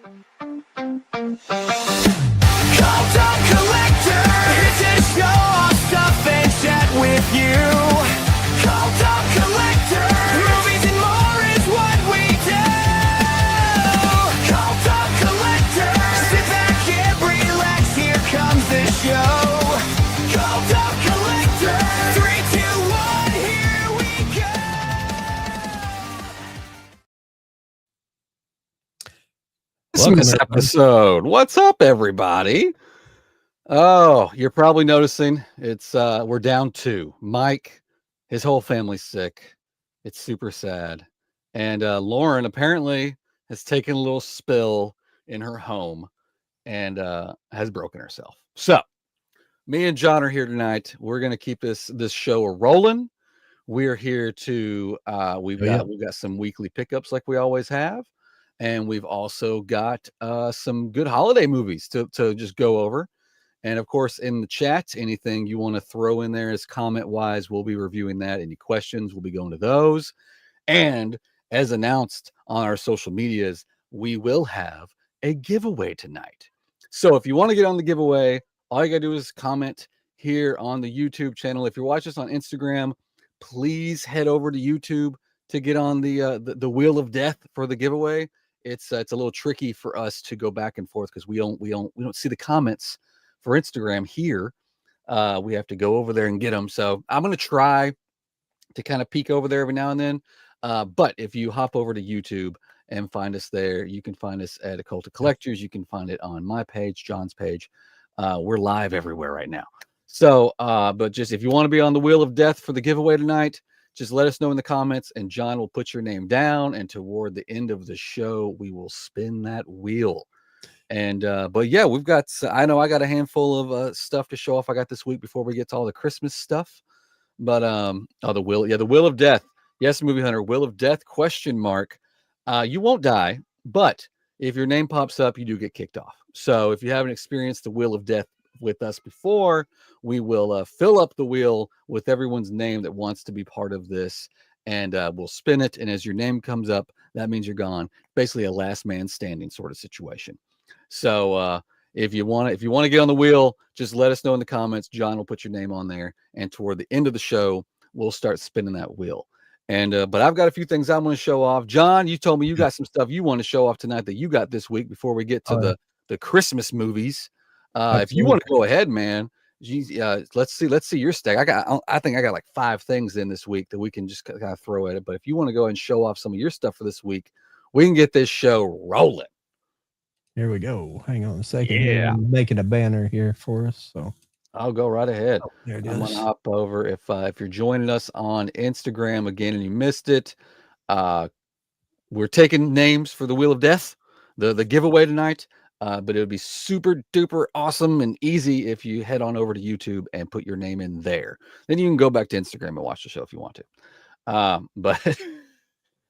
Collector, here to show off stuff and chat with you. Cult of Collector, movies and more is what we do. Cult of Collector, sit back and relax, here comes the show. Cult of Collector, 3, 2, 1, here we go. Christmas episode. What's up, everybody? Oh, you're probably noticing it's we're down 2. Mike, his whole family's sick. It's super sad. And Lauren apparently has taken a little spill in her home and has broken herself. So me and John are here tonight. We're gonna keep this show rolling. We're here to we've got some weekly pickups like we always have. And we've also got some good holiday movies to just go over. And of course, in the chat, anything you want to throw in there as comment-wise, we'll be reviewing that. Any questions, we'll be going to those. And as announced on our social medias, we will have a giveaway tonight. So if you want to get on the giveaway, all you got to do is comment here on the YouTube channel. If you're watching us on Instagram, please head over to YouTube to get on the Wheel of Death for the giveaway. It's a little tricky for us to go back and forth because we don't see the comments for Instagram here. We have to go over there and get them. So I'm going to try to kind of peek over there every now and then. But if you hop over to YouTube and find us there, you can find us at Occult of Collectors. You can find it on my page, John's page. We're live everywhere right now. So, but just if you want to be on the Wheel of Death for the giveaway tonight, just let us know in the comments and John will put your name down. And toward the end of the show, we will spin that wheel. And, but yeah, we've got, I know I got a handful of stuff to show off I got this week before we get to all the Christmas stuff. But, the Wheel of Death. Yes, Movie Hunter, Wheel of Death, ? You won't die, but if your name pops up, you do get kicked off. So if you haven't experienced the Wheel of Death with us before, we will fill up the wheel with everyone's name that wants to be part of this, and we'll spin it. And as your name comes up, that means you're gone. Basically a last man standing sort of situation. So if you want to get on the wheel, just let us know in the comments. John will put your name on there, and toward the end of the show, we'll start spinning that wheel. And but I've got a few things I want to show off. John, you told me you got some stuff you want to show off tonight that you got this week before we get to the Christmas movies. If you want to go ahead, man, let's see your stack. I think I got like 5 things in this week that we can just kind of throw at it. But if you want to go and show off some of your stuff for this week, we can get this show rolling. Here we go. Hang on a second. Yeah, I'm making a banner here for us. So I'll go right ahead. Oh, there it is. I'm gonna hop over. If you're joining us on Instagram again and you missed it, we're taking names for the Wheel of Death, the giveaway tonight. But it would be super duper awesome and easy if you head on over to YouTube and put your name in there. Then you can go back to Instagram and watch the show if you want to. But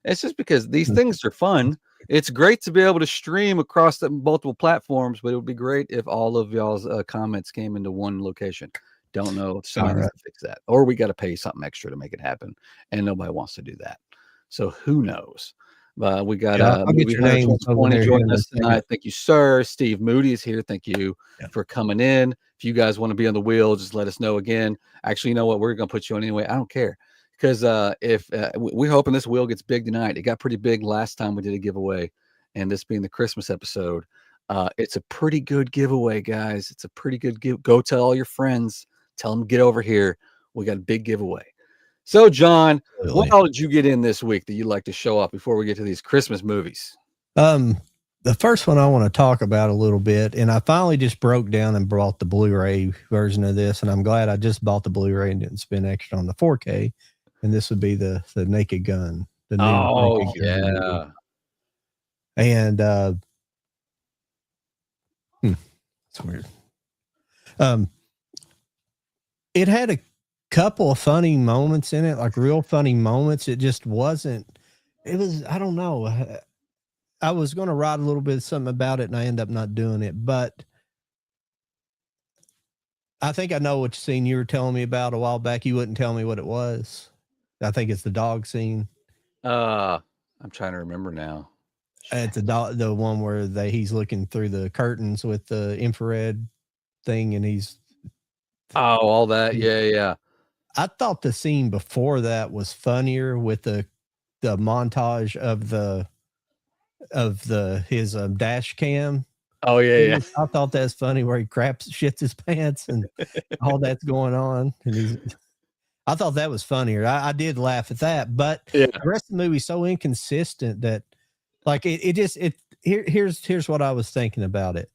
it's just because these things are fun. It's great to be able to stream across the multiple platforms, but it would be great if all of y'all's comments came into one location. Don't know if somebody needs to fix that, or we got to pay something extra to make it happen, and nobody wants to do that. So who knows? We got Movie Hunter 20 joining us tonight. Thank you, sir. Steve Moody is here. Thank you for coming in. If you guys want to be on the wheel, just let us know again. Actually, you know what? We're going to put you on anyway. I don't care. Because if we're hoping this wheel gets big tonight. It got pretty big last time we did a giveaway. And this being the Christmas episode, it's a pretty good giveaway, guys. It's a pretty good Go tell all your friends. Tell them get over here. We got a big giveaway. So, John, what all did you get in this week that you'd like to show off before we get to these Christmas movies? The first one I want to talk about a little bit, and I finally just broke down and brought the Blu-ray version of this, and I'm glad I just bought the Blu-ray and didn't spend extra on the 4K. And this would be the Naked Gun. The new Naked Gun movie. And it's weird. It had a couple of funny moments in it, like real funny moments. It just wasn't. It was, I don't know. I was going to write a little bit of something about it, and I ended up not doing it. But I think I know what scene you were telling me about a while back. You wouldn't tell me what it was. I think it's the dog scene. I'm trying to remember now. It's the one where he's looking through the curtains with the infrared thing, and he's all that. Yeah. I thought the scene before that was funnier with the montage of his dash cam. Oh yeah. I thought that's funny where he shits his pants and all that's going on, and I thought that was funnier. I did laugh at that, but the rest of the movie is so inconsistent that, like, here's what I was thinking about it.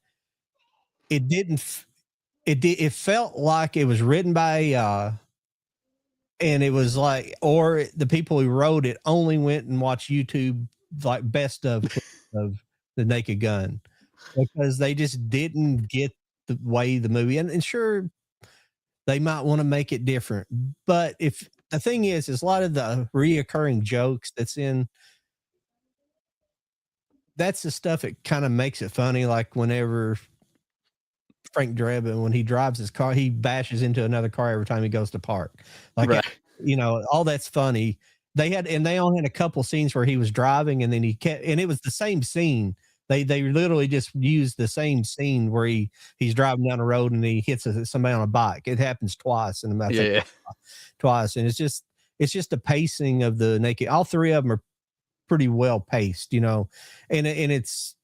It felt like it was written by AI, and it was like, or the people who wrote it only went and watched YouTube like best of the Naked Gun, because they just didn't get the way the movie, and sure, they might want to make it different, but if the thing is a lot of the reoccurring jokes that's the stuff that kind of makes it funny. Like whenever Frank Drebin, when he drives his car, he bashes into another car every time he goes to park. Like, all that's funny. They only had a couple scenes where he was driving, and then and it was the same scene. They literally just used the same scene where he's driving down the road and he hits somebody on a bike. It happens twice in about twice, and it's just the pacing of the Naked. All three of them are pretty well paced, and it's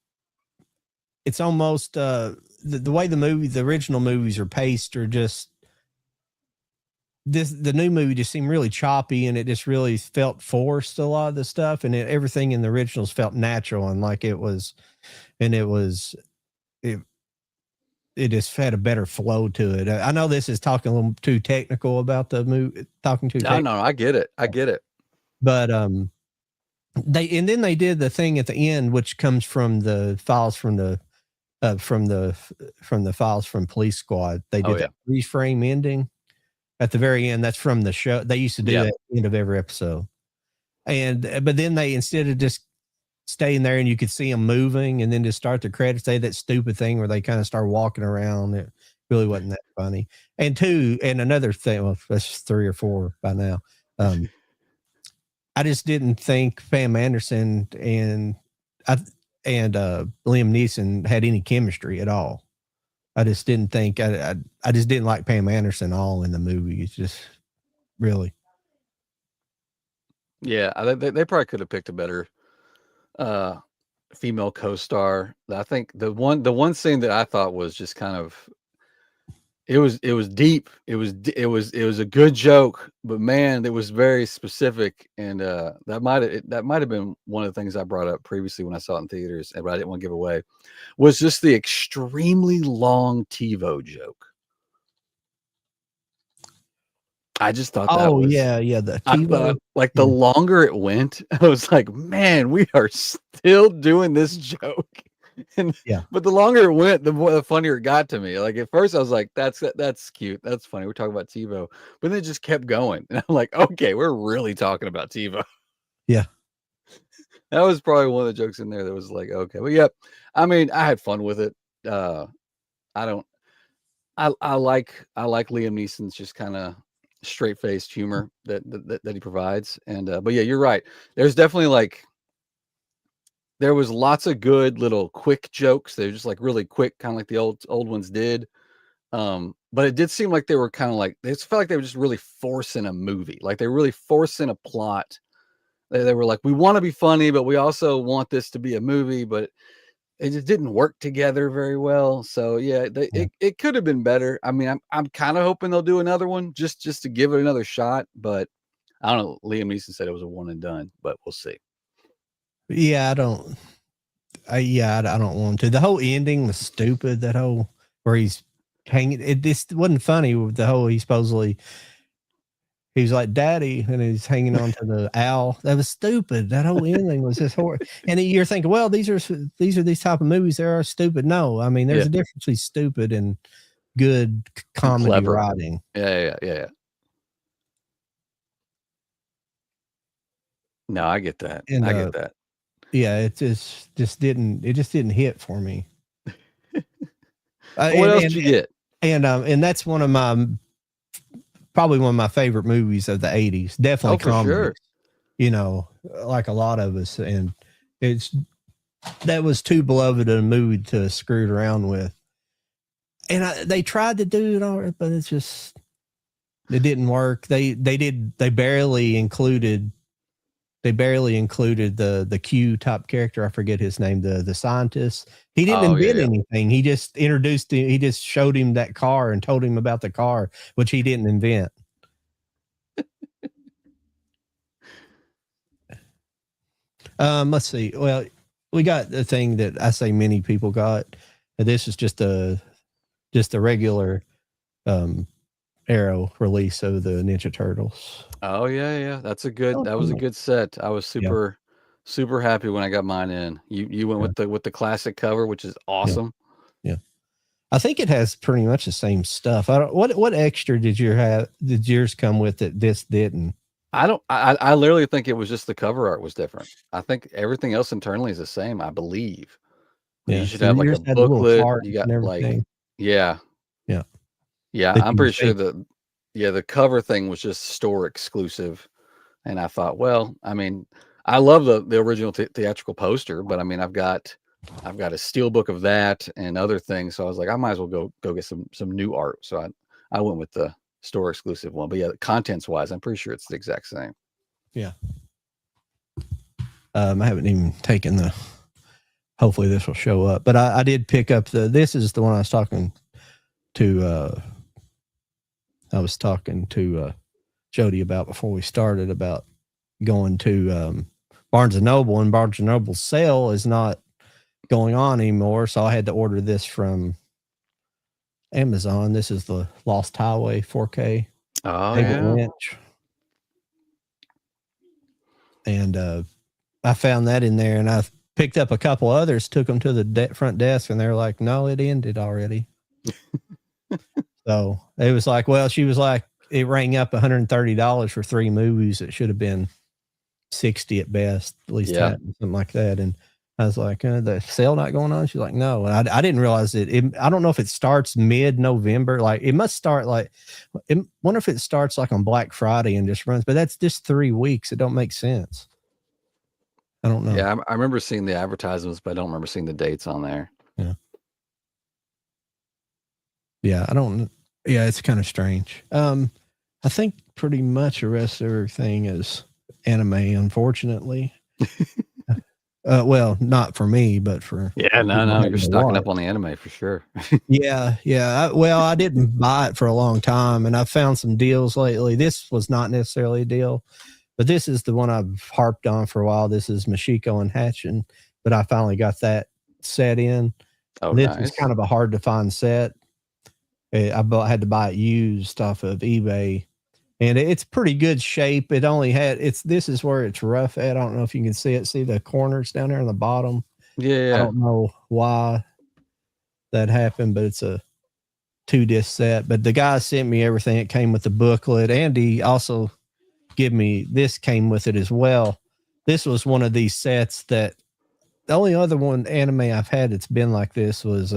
almost the way the original movies are paced are just the new movie just seemed really choppy, and it just really felt forced, a lot of the stuff, and everything in the originals felt natural and like it just had a better flow to it. I know this is talking a little too technical about the movie, No, I get it. But then they did the thing at the end, which comes from the files from the files from Police Squad. They did that freeze frame ending at the very end. That's from the show. They used to do that at the end of every episode. But then they, instead of just staying there and you could see them moving and then just start the credits, they had that stupid thing where they kind of start walking around. It really wasn't that funny. And another thing, well, that's 3 or 4 by now. I just didn't think Pam Anderson and Liam Neeson had any chemistry at all. I just didn't think I just didn't like Pam Anderson all in the movie. It's just really. Yeah, they probably could have picked a better female co-star. I think the one scene that I thought was just kind of, it was deep. It was a good joke, but man, it was very specific, and that might have been one of the things I brought up previously when I saw it in theaters, but I didn't want to give away, was just the extremely long TiVo joke. I just thought that was, the TiVo. Like the longer it went, I was like, man, we are still doing this joke. But the longer it went, the funnier it got to me. Like at first I was like, that's cute, that's funny, we're talking about TiVo, but then it just kept going, and I'm like, okay, we're really talking about TiVo. Yeah, that was probably one of the jokes in there that was like, okay, well, I mean, I had fun with it. I like Liam Neeson's just kind of straight-faced humor that he provides, and but yeah, you're right, there's definitely there was lots of good little quick jokes. They're just like really quick, kind of like the old ones did. But it did seem like they were kind of like, they felt like they were just really forcing a movie. Like they were really forcing a plot. They were like, we want to be funny, but we also want this to be a movie, but it just didn't work together very well. So yeah, it could have been better. I mean, I'm kind of hoping they'll do another one just to give it another shot, but I don't know. Liam Neeson said it was a one and done, but we'll see. Yeah, I don't want to. The whole ending was stupid. That whole where he's hanging, this wasn't funny. The whole he was like daddy and he's hanging on to the owl. That was stupid. That whole ending was just horrible. And you're thinking, well, these are these type of movies. They are stupid. No, I mean, there's a difference between stupid and good comedy writing. Yeah. No, I get that. And, I get that. Yeah, it just didn't hit for me. What else did you get? And that's probably one of my favorite movies of the 80s. Definitely comedy. Sure. Like a lot of us, and it's that was too beloved a movie to screw around with. And they tried to do it all right, but it didn't work. They barely included the Q type character. I forget his name, the scientist. He didn't invent anything. He just introduced him. He just showed him that car and told him about the car, which he didn't invent. Let's see. Well, we got the thing that I say many people got. This is just a regular Arrow release of the Ninja Turtles. Oh yeah. That was a good set. I was super happy when I got mine in. You went with the classic cover, which is awesome. Yeah. I think it has pretty much the same stuff. What extra did yours come with that this didn't? I literally think it was just the cover art was different. I think everything else internally is the same, I believe. Yeah. You should have like a booklet. You got like yeah. I'm pretty sure the cover thing was just store exclusive. And I thought, well, I mean, I love the original theatrical poster, but I mean, I've got a steel book of that and other things. So I was like, I might as well go get some new art. So I went with the store exclusive one. But yeah, contents wise, I'm pretty sure it's the exact same. Yeah. I haven't even taken hopefully this will show up, but I did pick up this is the one I was talking to Jody about before we started, about going to Barnes & Noble, and Barnes & Noble's sale is not going on anymore. So I had to order this from Amazon. This is the Lost Highway 4K. Oh, yeah. Lynch. And I found that in there, and I picked up a couple others, took them to the front desk, and they're like, no, it ended already. So it was like, well, she was like, it rang up $130 for 3 movies. It should have been 60 at best, at least something like that. And I was like, the sale not going on? She's like, no. And I didn't realize it. I don't know if it starts mid-November. Like it must start wonder if it starts like on Black Friday and just runs, but that's just 3 weeks. It don't make sense. I don't know. Yeah, I remember seeing the advertisements, but I don't remember seeing the dates on there. Yeah. Yeah, it's kind of strange. I think pretty much the rest of everything is anime, unfortunately. Well, not for me, but for no, you're stocking up on the anime for sure. Yeah. I didn't buy it for a long time, and I found some deals lately. This was not necessarily a deal, but this is the one I've harped on for a while. This is Mashiko and Hatchin, but I finally got that set in. Oh, this nice. is kind of a hard to find set. I had to buy it used off of eBay, and it's pretty good shape. This is where it's rough at. I don't know if you can see it. See the corners down there on the bottom. Yeah. I don't know why that happened, but it's a 2-disc set. But the guy sent me everything. It came with the booklet, and he also this came with it as well. This was one of these sets that the only other one anime I've had that's been like this was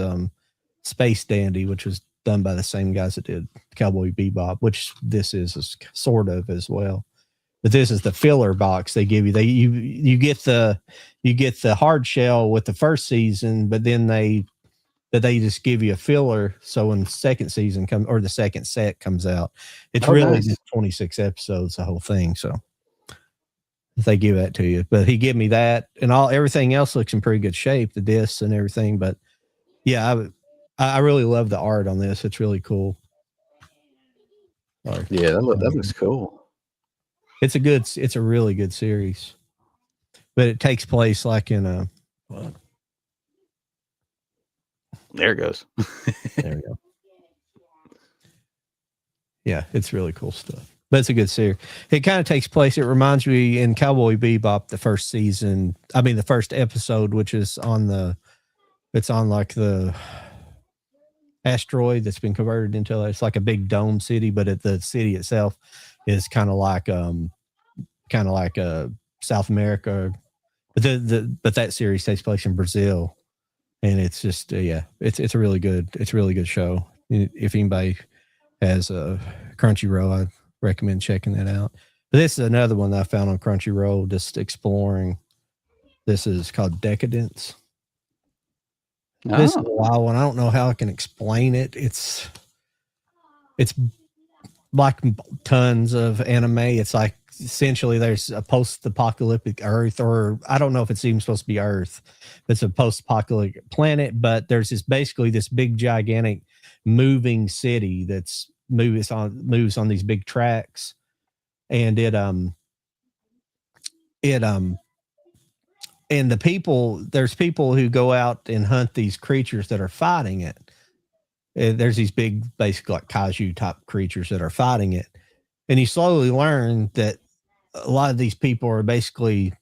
Space Dandy, which was done by the same guys that did Cowboy Bebop, which this is sort of as well. But this is the filler box they give you. You get the hard shell with the first season, but then they just give you a filler. So when the second season the second set comes out, it's really just 26 episodes, the whole thing. So they give that to you, but he gave me that, and everything else looks in pretty good shape, the discs and everything. But yeah, I really love the art on this. It's really cool. Yeah, that looks cool. It's a really good series, but it takes place like in a. There it goes. There we go. Yeah, it's really cool stuff. But it's a good series. It kind of takes place. It reminds me in Cowboy Bebop, the first episode, which is it's on like the asteroid that's been converted into, it's like a big dome city, but the city itself is kind of like South America. But that series takes place in Brazil, and it's just it's a really good show. If anybody has a Crunchyroll, I recommend checking that out. But this is another one that I found on Crunchyroll, just exploring This is called Decadence. This is a wild one. I don't know how I can explain it. It's like tons of anime. It's like essentially there's a post-apocalyptic Earth, or I don't know if it's even supposed to be Earth. It's a post-apocalyptic planet, but there's basically this big gigantic moving city that's moves on these big tracks, and and there's people who go out and hunt these creatures that are fighting it. There's these big, basically like kaiju type creatures that are fighting it. And you slowly learn that a lot of these people are basically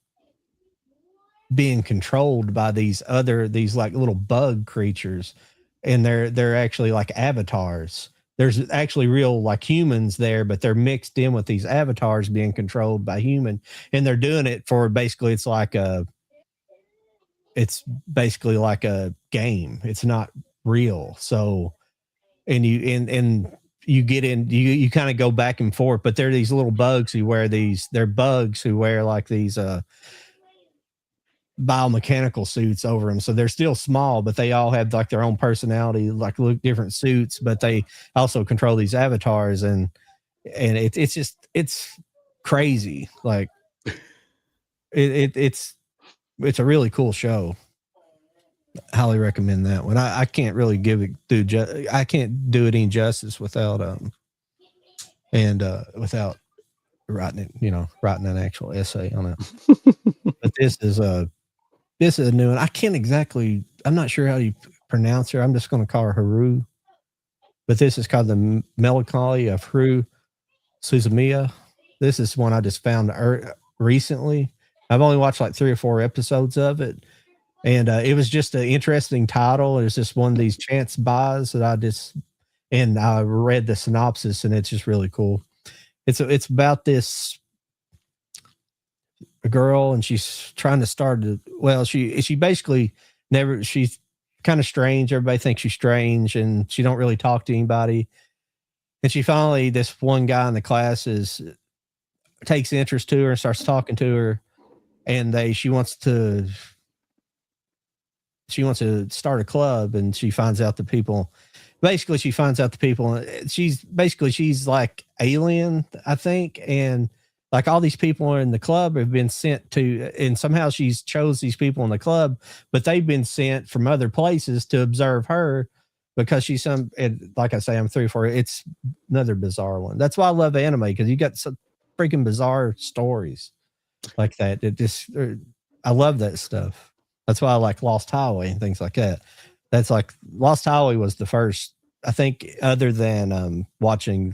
being controlled by these like little bug creatures. And they're actually like avatars. There's actually real like humans there, but they're mixed in with these avatars being controlled by human. And they're doing it for basically, it's basically like a game. It's not real. So, and you get in, you kind of go back and forth, but they're these little bugs who wear they're bugs who wear like these biomechanical suits over them. So they're still small, but they all have like their own personality, like look different suits, but they also control these avatars. And it's crazy. Like it's a really cool show. Highly recommend that one. I can't really I can't do it any justice without without writing an actual essay on it. But this is a new one. I'm not sure how you pronounce her. I'm just going to call her Haru. But this is called The Melancholy of Haru Suzumiya. This is one I just found recently. I've only watched like 3 or 4 episodes of it. And it was just an interesting title. It was just one of these chance buys that I read the synopsis, and it's just really cool. It's about this girl, and she's trying to start. She basically she's kind of strange. Everybody thinks she's strange, and she don't really talk to anybody. And she finally, this one guy in the class takes interest to her and starts talking to her, and she wants to start a club, and she finds out the people. She's like alien, I think. And like all these people in the club have been sent to, and somehow she's chose these people in the club, but they've been sent from other places to observe her because she's like I say, I'm 3 or 4. It's another bizarre one. That's why I love anime, because you got some freaking bizarre stories like that. I love that stuff. That's why I like Lost Highway and things like that. That's like Lost Highway was the first, I think, other than watching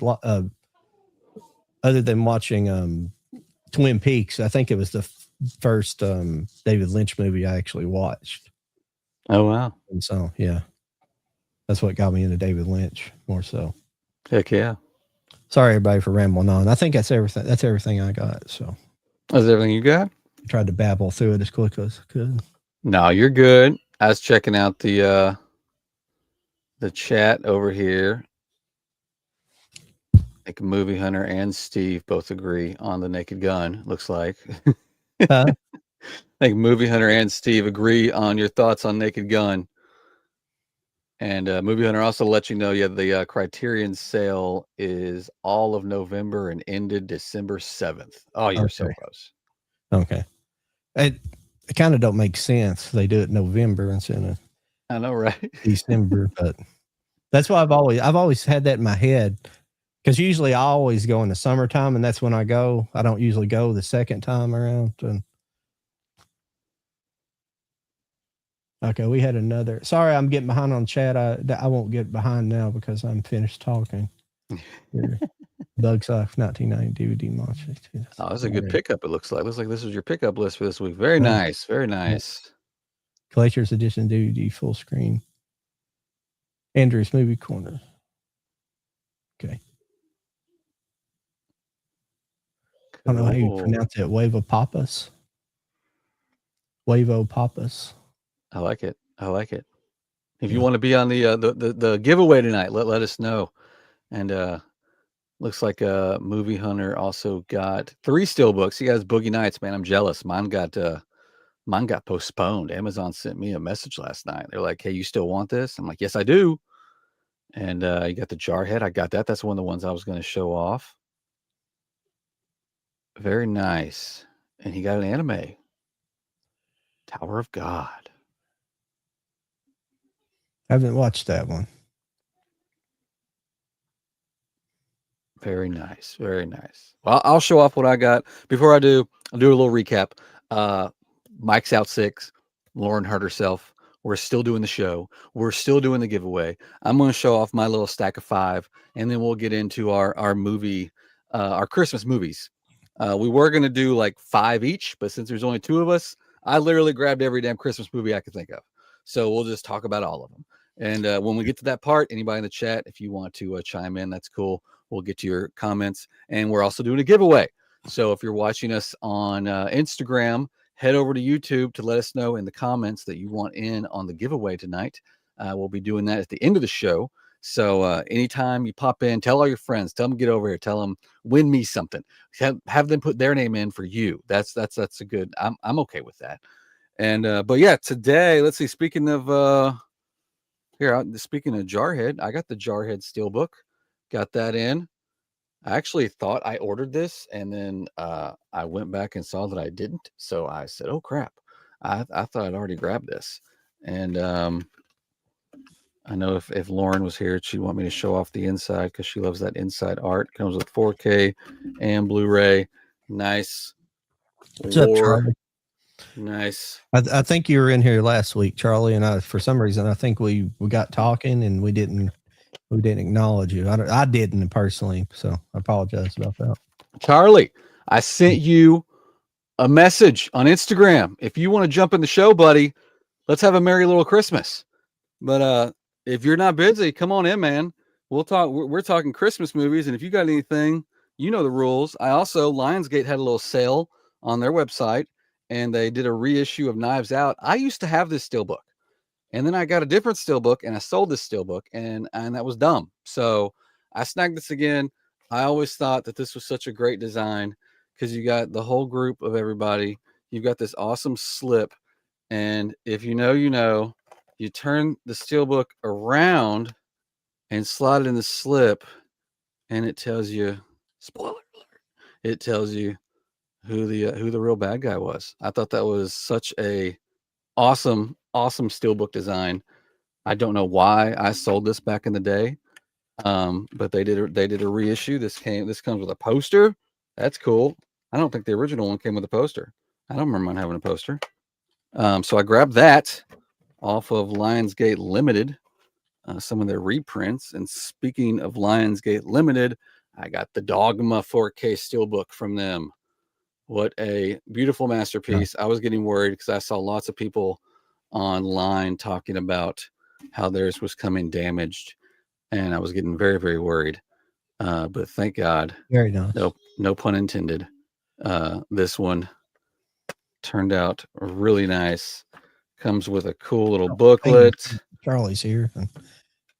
Twin Peaks. I think it was the first David Lynch movie I actually watched. Oh wow! And so yeah, that's what got me into David Lynch more so. Heck yeah! Sorry everybody for rambling on. I think that's everything. That's everything I got. So that's everything you got? I tried to babble through it as quick as I could. No, you're good. I was checking out the chat over here. I think Movie Hunter and Steve both agree on the Naked Gun. Looks like. Huh? I think Movie Hunter and Steve agree on your thoughts on Naked Gun. And Movie Hunter also let you know, the Criterion sale is all of November and ended December 7th. Oh, you're so close. Okay. It kind of don't make sense. They do it in November instead of I know, right? December, but that's why I've always had that in my head, because usually I always go in the summertime, and that's when I go. I don't usually go the second time around. And okay, we had another. Sorry, I'm getting behind on chat. I won't get behind now because I'm finished talking. Bugs Life 1990 DVD monster. Oh, that's a good pickup. It looks like this is your pickup list for this week. Very nice. Very nice. Collector's Edition DVD full screen. Andrew's Movie Corner. Okay. Cool. I don't know how you pronounce it. Huevo Papas. Huevo Papas. I like it. If you want to be on the giveaway tonight, let us know. And looks like Movie Hunter also got 3 steelbooks. He got his Boogie Nights, man. I'm jealous. Mine got Mine got postponed. Amazon sent me a message last night. They're like, "Hey, you still want this?" I'm like, "Yes, I do." And you got the Jarhead. I got that. That's one of the ones I was going to show off. Very nice. And he got an anime. Tower of God. I haven't watched that one. Very nice. Very nice. Well, I'll show off what I got. Before I do, I'll do a little recap. Mike's out 6. Lauren hurt herself. We're still doing the show. We're still doing the giveaway. I'm going to show off my little stack of 5, and then we'll get into our movie, our Christmas movies. We were going to do like 5 each, but since there's only 2 of us, I literally grabbed every damn Christmas movie I could think of. So we'll just talk about all of them. And when we get to that part, anybody in the chat, if you want to chime in, that's cool. We'll get to your comments. And we're also doing a giveaway. So if you're watching us on Instagram, head over to YouTube to let us know in the comments that you want in on the giveaway tonight. We'll be doing that at the end of the show. So anytime you pop in, tell all your friends, tell them get over here, tell them win me something. Have them put their name in for you. That's a good. I'm okay with that. And but yeah, today, let's see. Speaking of speaking of Jarhead, I got the Jarhead Steelbook. Got that in. I actually thought I ordered this, and then I went back and saw that I didn't. So I said, "Oh crap! I thought I'd already grabbed this." And I know if Lauren was here, she'd want me to show off the inside because she loves that inside art. Comes with 4K and Blu-ray. Nice. What's up, Charlie? Nice. I think you were in here last week, Charlie, and I, for some reason, I think we got talking and we didn't acknowledge you. I didn't personally, so I apologize about that. Charlie, I sent you a message on Instagram. If you want to jump in the show, buddy, let's have a merry little Christmas. But if you're not busy, come on in, man. We'll talk. We're talking Christmas movies, and if you got anything, you know the rules. I also, Lionsgate had a little sale on their website, and they did a reissue of Knives Out. I used to have this steelbook, and then I got a different steelbook, and I sold this steelbook, and that was dumb. So I snagged this again. I always thought that this was such a great design because you got the whole group of everybody. You've got this awesome slip, and if you know, you know. You turn the steelbook around and slide it in the slip, and it tells you, spoiler alert, it tells you who the real bad guy was. I thought that was such a awesome steelbook design. I don't know why I sold this back in the day, but they did a reissue. This comes with a poster. That's cool. I don't think the original one came with a poster. I don't remember mine having a poster. So I grabbed that off of Lionsgate Limited, some of their reprints. And speaking of Lionsgate Limited, I got the Dogma 4K Steelbook from them. What a beautiful masterpiece. I was getting worried because I saw lots of people online talking about how theirs was coming damaged, and I was getting very, very worried. But thank God, very nice. No pun intended. This one turned out really nice. Comes with a cool little booklet. Charlie's here.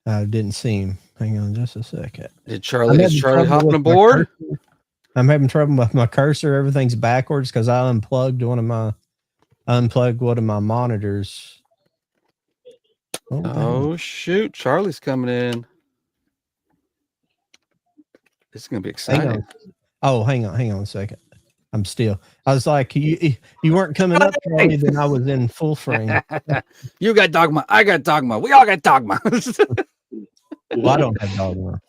I didn't see him. Hang on just a second. Is Charlie hopping aboard? I'm having trouble with my cursor. Everything's backwards because I unplugged one of my monitors. Oh shoot, Charlie's coming in. This is gonna be exciting. Hang on a second. I was like, you weren't coming up, Charlie, then I was in full frame. You got Dogma. I got Dogma. We all got Dogma. Well, I don't have Dogma.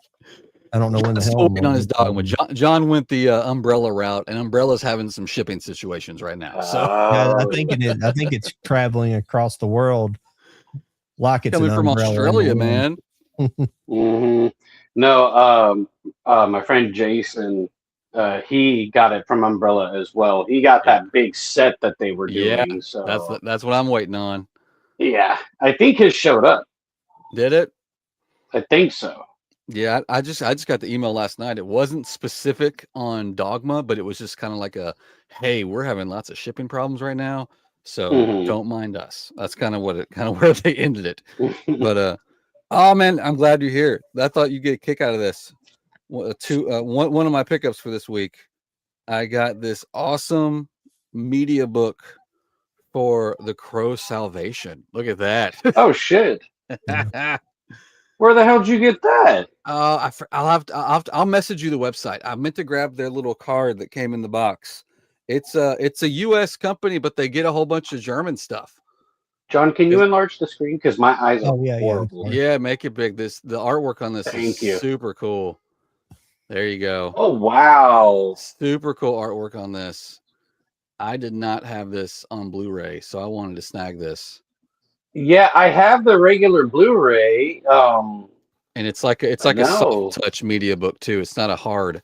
I don't know when the hell I'm on his Dogma. John went the umbrella route, and Umbrella's having some shipping situations right now. So yeah, I think it is. I think it's traveling across the world like it's coming from Australia, man. Mm-hmm. No, my friend Jason, he got it from Umbrella as well. He got that big set that they were doing. Yeah, so that's what I'm waiting on. Yeah, I think his showed up. Did it? I think so. Yeah, I just got the email last night. It wasn't specific on Dogma, but it was just kind of like a, hey, we're having lots of shipping problems right now, so don't mind us. That's kind of where they ended it. But oh man, I'm glad you're here. I thought you'd get a kick out of this. One of my pickups for this week, I got this awesome media book for The Crow's Salvation. Look at that. Oh shit! Where the hell did you get that? I'll message you the website. I meant to grab their little card that came in the box. It's a U.S. company, but they get a whole bunch of German stuff. John, can you enlarge the screen? Because my eyes are horrible. Yeah, make it big. The artwork on this Thank is you. super cool. There you go. Oh wow! Super cool artwork on this. I did not have this on Blu-ray, so I wanted to snag this. Yeah, I have the regular Blu-ray. And it's like a soft touch media book too. It's not a hard,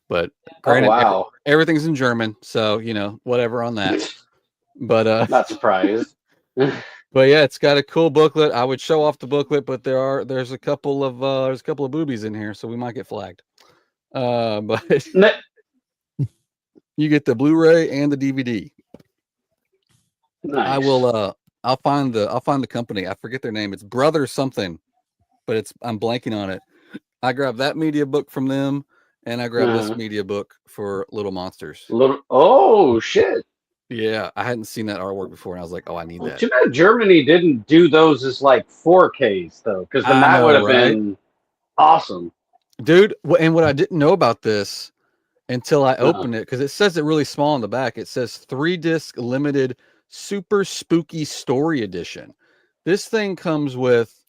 but granted, everything's in German, so you know whatever on that. But not surprised. But yeah, it's got a cool booklet. I would show off the booklet, but there's a couple of boobies in here, so we might get flagged. But you get the Blu-ray and the DVD. Nice. I'll find the company. I forget their name. It's Brother something, but I'm blanking on it. I grabbed that media book from them, and I grabbed this media book for Little Monsters. Oh shit! Yeah, I hadn't seen that artwork before, and I was like, "Oh, I need that." Too bad Germany didn't do those as like 4Ks though, because then that would have been awesome, dude. And what I didn't know about this until I opened it, because it says it really small on the back. It says 3-disc limited super spooky story edition. This thing comes with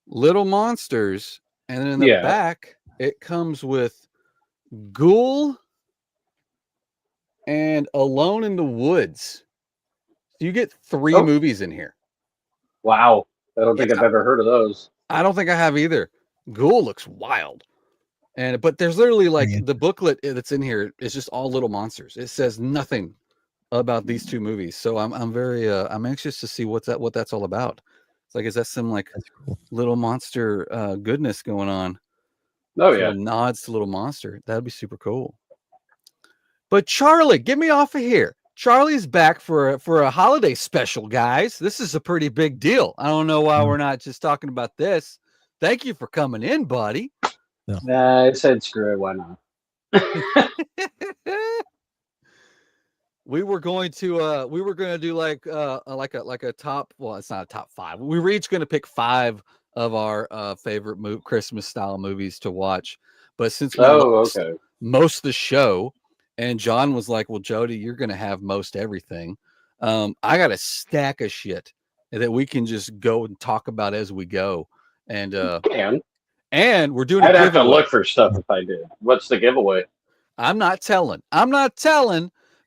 Little Monsters, and then in the back it comes with Ghoul and Alone in the Woods. So you get 3 movies in here. Wow. I don't think I've ever heard of those. I don't think I have either. Ghoul looks wild. But there's literally like the booklet that's in here is just all Little Monsters. It says nothing about these 2 movies. So I'm very I'm anxious to see what that's all about. It's like, is that some like Little Monster goodness going on? Oh yeah. Nods to Little Monster. That'd be super cool. But Charlie, get me off of here. Charlie's back for a holiday special, guys. This is a pretty big deal. I don't know why we're not just talking about this. Thank you for coming in, buddy. I said screw it, why not? We were going to do like a top, well, it's not a top 5. We were each going to pick 5 of our favorite Christmas style movies to watch. But since we lost most of the show, and John was like, well, Jody, you're going to have most everything. I got a stack of shit that we can just go and talk about as we go. And we're doing I'd have to look for stuff if I did. What's the giveaway? I'm not telling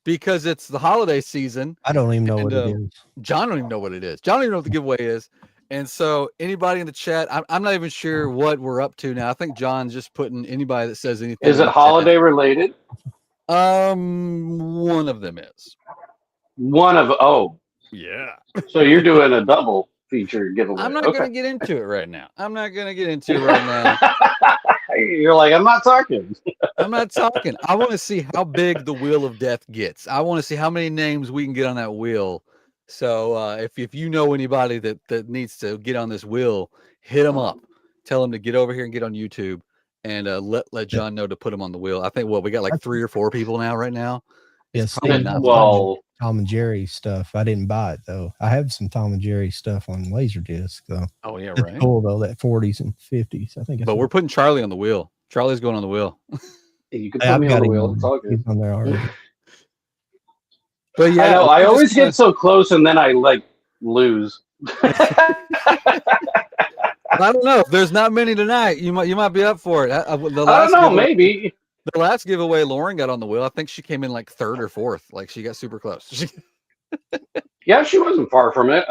because it's the holiday season. I don't even know what it is. John don't even know what it is. John don't even know what the giveaway is. And so anybody in the chat, I'm not even sure what we're up to now. I think John's just putting anybody that says anything. Is it holiday related? One of them is. Yeah. So you're doing a double feature giveaway. I'm not going to get into it right now. You're like, I'm not talking. I'm not talking. I want to see how big the Wheel of Death gets. I want to see how many names we can get on that wheel. So if you know anybody that needs to get on this wheel, hit them up. Tell them to get over here and get on YouTube, and let John know to put them on the wheel. I think we got like 3 or 4 people now right now. Yes. Well, Tom and Jerry stuff. I didn't buy it though. I have some Tom and Jerry stuff on Laserdisc though. Oh yeah, right. It's cool though, that 40s and 50s. I think. But we're putting Charlie on the wheel. Charlie's going on the wheel. You can put me on the wheel. It's all good. He's on there already. But yeah, I always get so close and then I like lose. I don't know. If there's not many tonight, you might be up for it. I don't know. Maybe. The last giveaway, Lauren got on the wheel. I think she came in like 3rd or 4th. Like she got super close. Yeah, she wasn't far from it.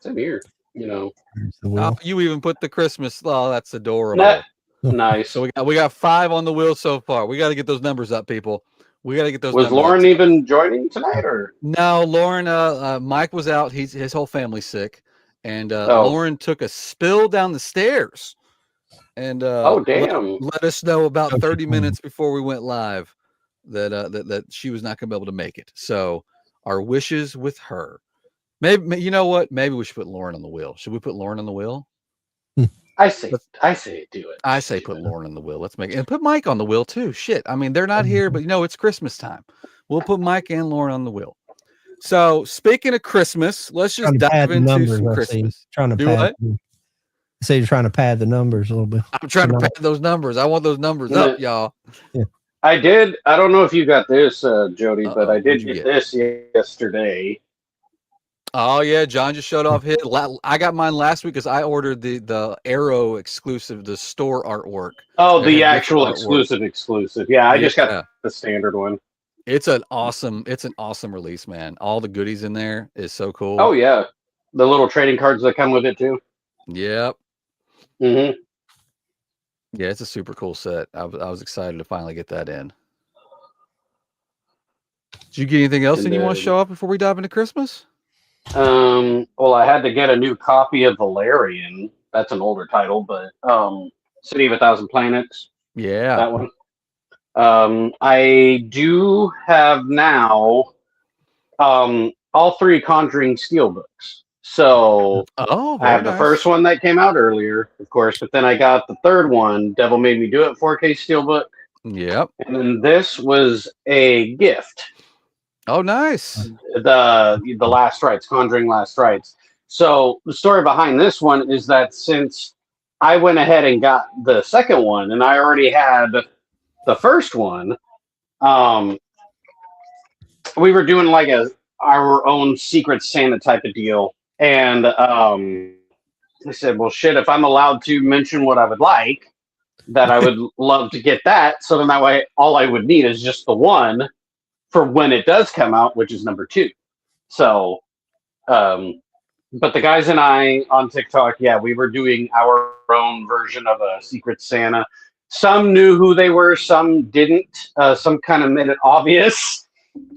Same here. You know. You even put the Christmas. Oh, that's adorable. Nice. So we got 5 on the wheel so far. We got to get those numbers up, people. We got to get those. Was Lauren even joining tonight, or no? Lauren, Mike was out. His whole family's sick, and Lauren took a spill down the stairs. And damn! Let us know about 30 minutes before we went live that she was not going to be able to make it. So our wishes with her. Maybe you know what? Maybe we should put Lauren on the wheel. Should we put Lauren on the wheel? I say do it. I say put Lauren on the wheel. Let's make it, and put Mike on the wheel too. Shit. I mean, they're not here, but it's Christmas time. We'll put Mike and Lauren on the wheel. So speaking of Christmas, let's just Trying to pad dive the into numbers. some I see. Christmas. Trying to Do pad. what? I say you're trying to pad the numbers a little bit. I'm trying to tonight. pad those numbers. I want those numbers up, y'all. I did. I don't know if you got this, Jody, but I What'd did you get get? this yesterday. Oh yeah, John just showed off his. I got mine last week because I ordered the Arrow exclusive, the store artwork. Oh, They the had actual different artwork. exclusive. Yeah, I just Yeah. got the standard one. It's an awesome release, man. All the goodies in there is so cool. Oh yeah, the little trading cards that come with it too. Yep. hmm Yeah, it's a super cool set. I was excited to finally get that in. Did you get anything else And that you want to then- show off before we dive into Christmas? Well, I had to get a new copy of Valerian. That's an older title, but City of a Thousand Planets. Yeah. That one. I do have now all 3 Conjuring Steelbooks. So Oh, I have the first one that came out earlier, of course, but then I got the third one, Devil Made Me Do It 4K Steelbook. Yep. And then this was a gift. Oh, nice. The Last Rites, Conjuring Last Rites. So the story behind this one is that since I went ahead and got the second one, and I already had the first one, we were doing like our own Secret Santa type of deal, and I said, "Well, shit, if I'm allowed to mention what I would like, that I would love to get that. So then that way, all I would need is just the one for when it does come out, which is number 2. So, but the guys and I on TikTok, yeah, we were doing our own version of a Secret Santa. Some knew who they were, some didn't. Some kind of made it obvious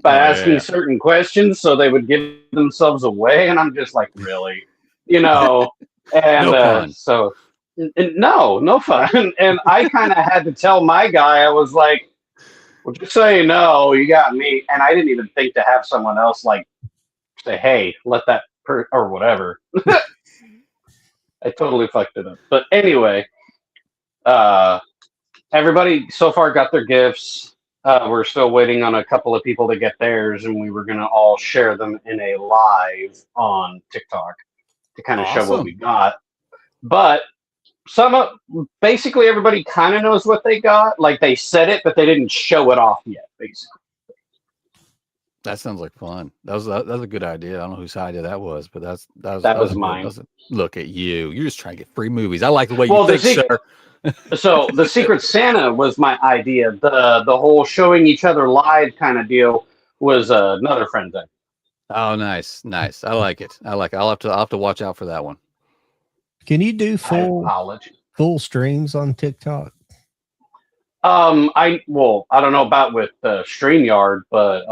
by asking certain questions, so they would give themselves away. And I'm just like, really, And No fun. so no fun. And I kind of had to tell my guy, I was like, well, just so you know, you got me. And I didn't even think to have someone else like say, hey, let that or whatever. I totally fucked it up. But anyway, everybody so far got their gifts. We're still waiting on a couple of people to get theirs, and we were going to all share them in a live on TikTok to kind of show what we got. But basically everybody kind of knows what they got. Like they said it, but they didn't show it off yet, basically. That sounds like fun. That was a good idea. I don't know whose idea that was, but that was mine. Look at you. You're just trying to get free movies. I like the way Well, you think, sir. So the Secret Santa was my idea. The whole showing each other live kind of deal was another friend's idea. Oh, nice. I like it. I'll have to watch out for that one. Can you do full streams on TikTok? I don't know about with StreamYard, but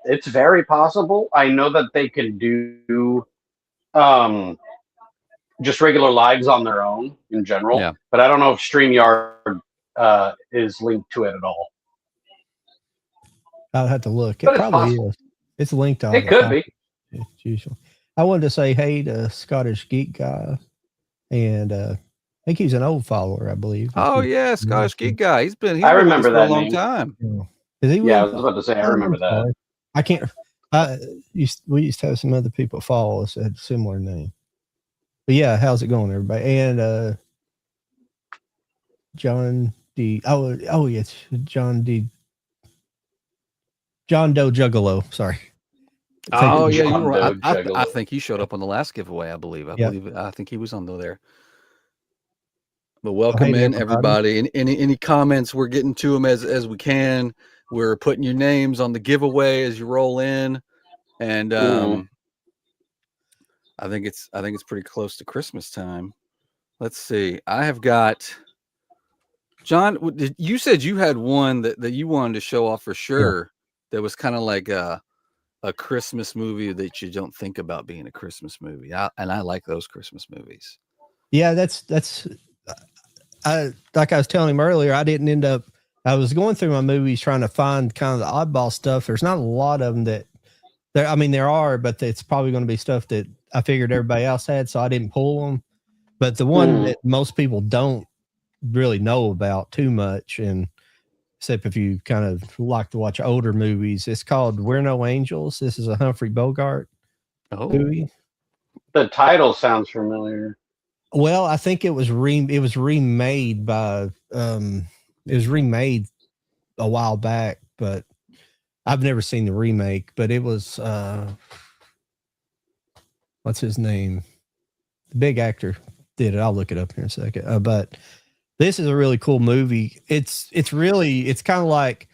it's very possible. I know that they can do just regular lives on their own in general. Yeah. But I don't know if StreamYard is linked to it at all. I'll have to look. But it probably is. It's linked on it. Could be. It's usually. I wanted to say hey to Scottish Geek Guy, and I think he's an old follower, I believe. Oh yeah, Scottish Geek Guy. He's been. I remember for that a long name. time. Yeah, I was about to say I remember that. I can't. We used to have some other people follow us that had a similar name. But yeah, how's it going, everybody? And John D. Oh yeah, it's John D. John Doe Juggalo. Sorry. Oh yeah, you were. I think he showed up on the last giveaway. I believe. I think he was on there. But welcome in everybody. Any comments? We're getting to them as we can. We're putting your names on the giveaway as you roll in, and I think it's pretty close to Christmas time. Let's see. I have got John. You said you had one that you wanted to show off for sure. Yeah. That was kind of like a Christmas movie that you don't think about being a Christmas movie. And I like those Christmas movies. Yeah, that's like I was telling him earlier, I was going through my movies trying to find kind of the oddball stuff. There's not a lot of them there are, but it's probably going to be stuff that I figured everybody else had, so I didn't pull them. But the one that most people don't really know about too much, and except if you kind of like to watch older movies. It's called We're No Angels. This is a Humphrey Bogart movie. The title sounds familiar. Well, I think it was remade by it was remade a while back, but I've never seen the remake. But it was what's his name? The big actor did it. I'll look it up here in a second. But this is a really cool movie. It's kind of like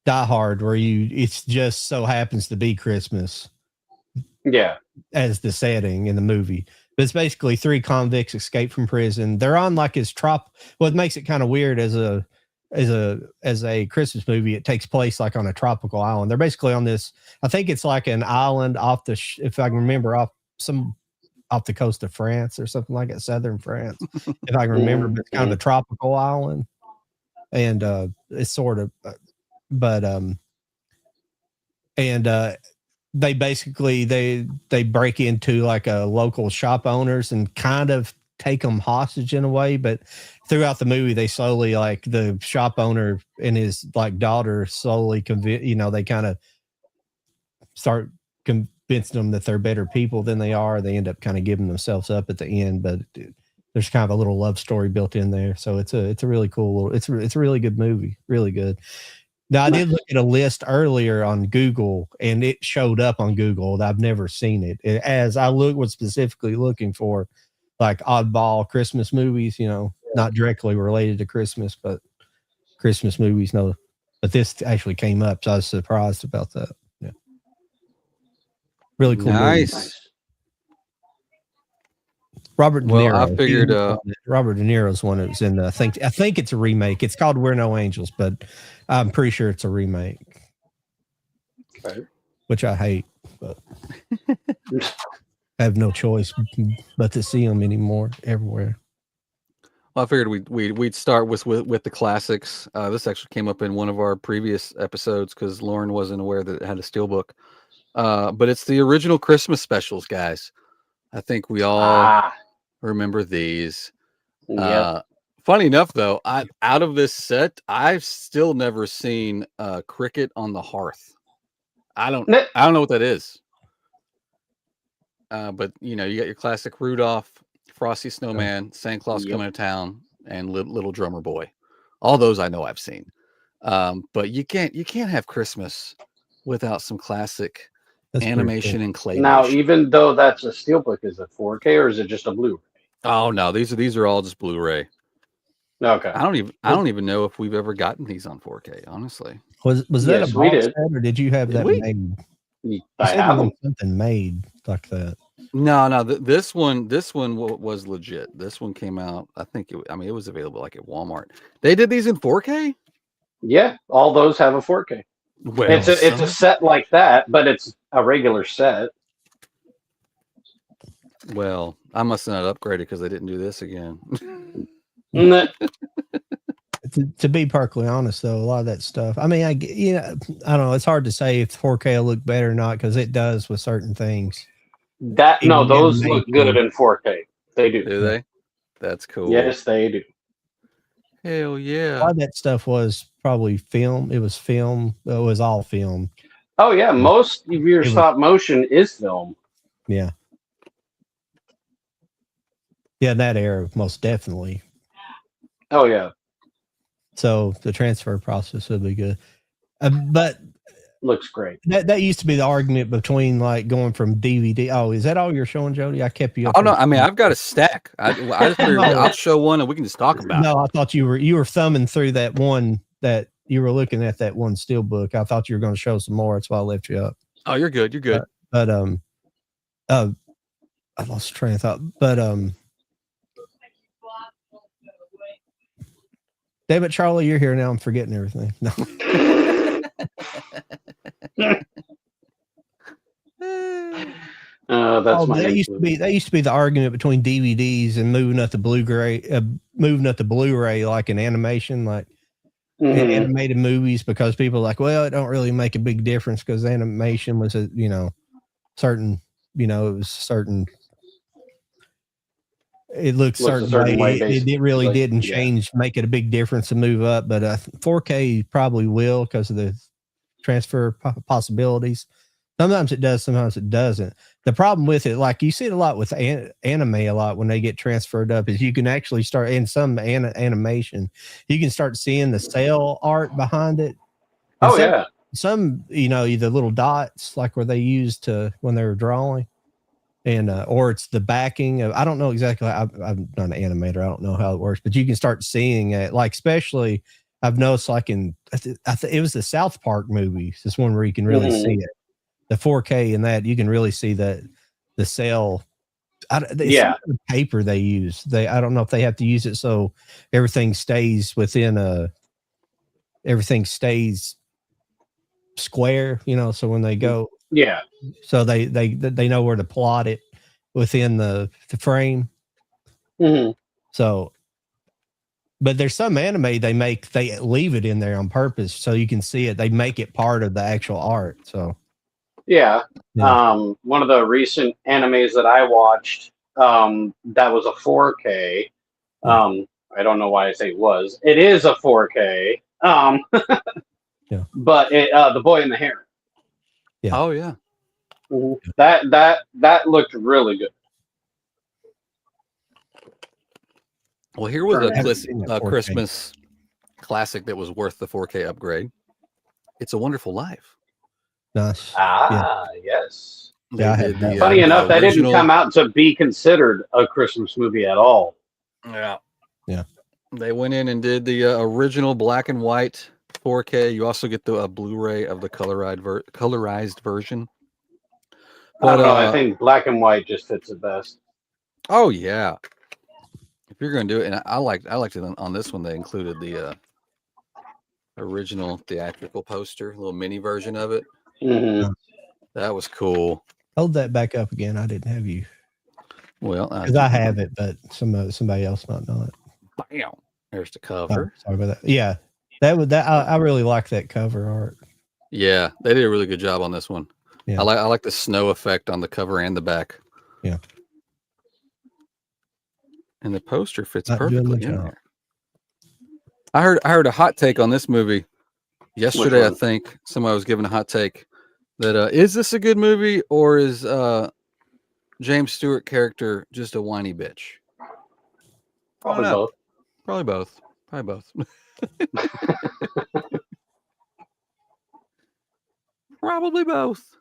Die Hard, where it's just so happens to be Christmas. Yeah. As the setting in the movie. But it's basically 3 convicts escape from prison. They're on like his what makes it kind of weird as a Christmas movie, it takes place like on a tropical island. They're basically on this, I think it's like an island off if I can remember, off the coast of France or something like that, southern France. If I can remember, but it's kind of a tropical island. And it's sort of they basically they break into like a local shop owners and kind of take them hostage in a way, but throughout the movie they slowly, like the shop owner and his like daughter slowly they kind of start convincing them that they're better people than they are. They end up kind of giving themselves up at the end, but there's kind of a little love story built in there. So it's a really cool it's a really good movie, really good. Now, I did look at a list earlier on Google, and it showed up on Google that I've never seen it. As I was specifically looking for like oddball Christmas movies, not directly related to Christmas, but Christmas movies. No, but this actually came up, so I was surprised about that. Yeah, really cool. Nice. Movie. Robert De Well, Niro. I figured Robert De Niro's one that was in the, I think it's a remake. It's called We're No Angels, but I'm pretty sure it's a remake. Okay. Which I hate, but I have no choice but to see them anymore everywhere. Well, I figured we'd start with the classics. This actually came up in one of our previous episodes because Lauren wasn't aware that it had a steelbook. But it's the original Christmas specials, guys. I think we all remember these. Yep. Funny enough, though, out of this set, I've still never seen Cricket on the Hearth. I don't know what that is. But you got your classic Rudolph, Frosty Snowman, Santa Claus Coming to Town, and Little Drummer Boy. All those I know I've seen. But you can't have Christmas without some classic animation and claymation. Now, even though that's a steelbook, is it 4K or is it just a Blu-ray? Oh no, these are all just Blu-ray. Okay. I don't even know if we've ever gotten these on 4K, honestly. Was that a box set, or did you have that made? I have something made like that. No, this one was legit. This one came out, I think it was available like at Walmart. They did these in 4K? Yeah, all those have a 4K. Well, it's a set like that, but it's a regular set. Well, I must have not upgraded because they didn't do this again. To be perfectly honest, though, a lot of that stuff. I mean, I don't know. It's hard to say if 4K will look better or not because it does with certain things. Those look good in 4K. They do. Do they? That's cool. Yes, they do. Hell yeah! A lot of that stuff was probably film. It was film. It was all film. Oh yeah, most of your stop motion is film. Yeah. Yeah, that era, most definitely. Oh yeah. So the transfer process would be good, but looks great. That used to be the argument between like going from DVD. Oh, is that all you're showing, Jody? I kept you up. Oh no, I mean I've got a stack. I just figured I'll show one and we can just talk about it. No, I thought you were thumbing through that one that you were looking at that one steelbook. I thought you were going to show some more. That's why I left you up. Oh, you're good. You're good. But I lost train of thought. But damn it, Charlie, you're here now. I'm forgetting everything. No. That used to be the argument between DVDs and moving up the Blu-ray like an animation, like animated movies, because people are like, well, it don't really make a big difference because animation was certain, it was certain. it looks Looks a certain, certain way It really basically, didn't yeah. change, make it a big difference to move up, but 4K probably will because of the transfer possibilities. Sometimes it does, sometimes it doesn't. The problem with it, like you see it a lot with anime a lot when they get transferred up, is you can actually start in some animation, you can start seeing the cell art behind it. And Oh yeah. some, you know, the little dots like where they used to when they were drawing, and or it's the backing of, I don't know exactly. I'm not an animator, I don't know how it works, but you can start seeing it. Like especially, I've noticed like in it was the South Park movies. This one where you can really see it. The 4K and that you can really see that the cell. Yeah. The paper they use. I don't know if they have to use it so everything stays within everything stays square, you know, so when they go, Yeah. so they know where to plot it within the frame. So, but there's some anime they leave it in there on purpose so you can see it. They make it part of the actual art. So Yeah. yeah. One of the recent animes that I watched, that was a 4K. I don't know why I say was. It is a 4K. Yeah. But The Boy in the Heron. Yeah. Oh yeah. That looked really good. Well, here was Haven't seen that a 4K. Christmas classic that was worth the 4K upgrade. It's a Wonderful Life. Nice. Yes. They Yeah, I did had that. Funny enough, that didn't original. come out to be considered a Christmas movie at all. Yeah. Yeah. They went in and did the original black and white 4K. You also get the Blu-ray of the colorized version. I don't know. I think black and white just fits it best. Oh yeah. If you're going to do it, and I liked it on this one. They included the original theatrical poster, a little mini version of it. That was cool. Hold that back up again. I didn't have you. Well, because I have it, but somebody else might not. Bam. There's the cover. Oh, sorry about that. Yeah, I really like that cover art. Yeah, they did a really good job on this one. Yeah. I like the snow effect on the cover and the back. Yeah. And the poster fits Not doing perfectly the in job. there. I heard a hot take on this movie yesterday. I think somebody was giving a hot take that is this a good movie or is James Stewart character just a whiny bitch? Probably both. Probably both. Probably both. Probably both.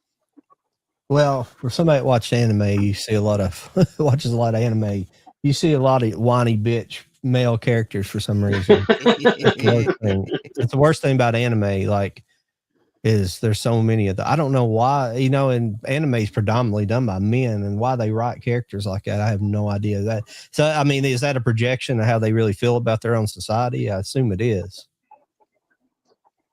Well, for somebody that watches anime, you see watches a lot of anime. You see a lot of whiny bitch male characters for some reason. It's the worst thing about anime, like, is there's so many of them. I don't know why, and anime is predominantly done by men, and why they write characters like that, I have no idea. So, I mean, is that a projection of how they really feel about their own society? I assume it is.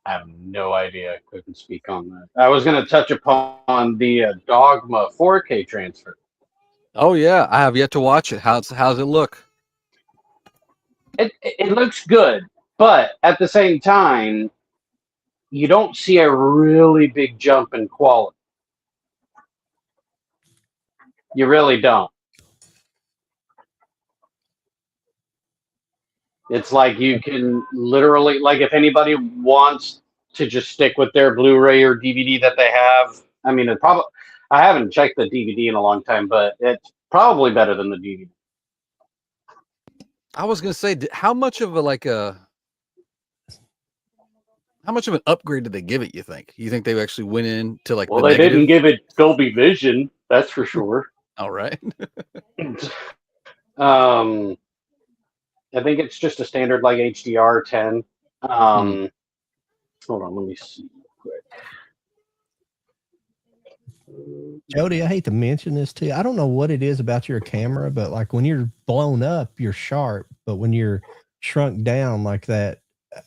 I have no idea. I couldn't speak on that. I was going to touch upon the Dogma 4K transfer. Oh yeah, I have yet to watch it. How's it look? It looks good, but at the same time, you don't see a really big jump in quality. You really don't. It's like you can literally, like, if anybody wants to just stick with their Blu-ray or DVD that they have, I mean, I haven't checked the DVD in a long time, but it's probably better than the DVD. I was gonna say, how much of how much of an upgrade did they give it? You think they actually went in to like? Well, they didn't give it Dolby Vision, that's for sure. All right. I think it's just a standard like HDR 10. Hold on, let me see quick. Jody, I hate to mention this to you. I don't know what it is about your camera, but like when you're blown up, you're sharp, but when you're shrunk down like that,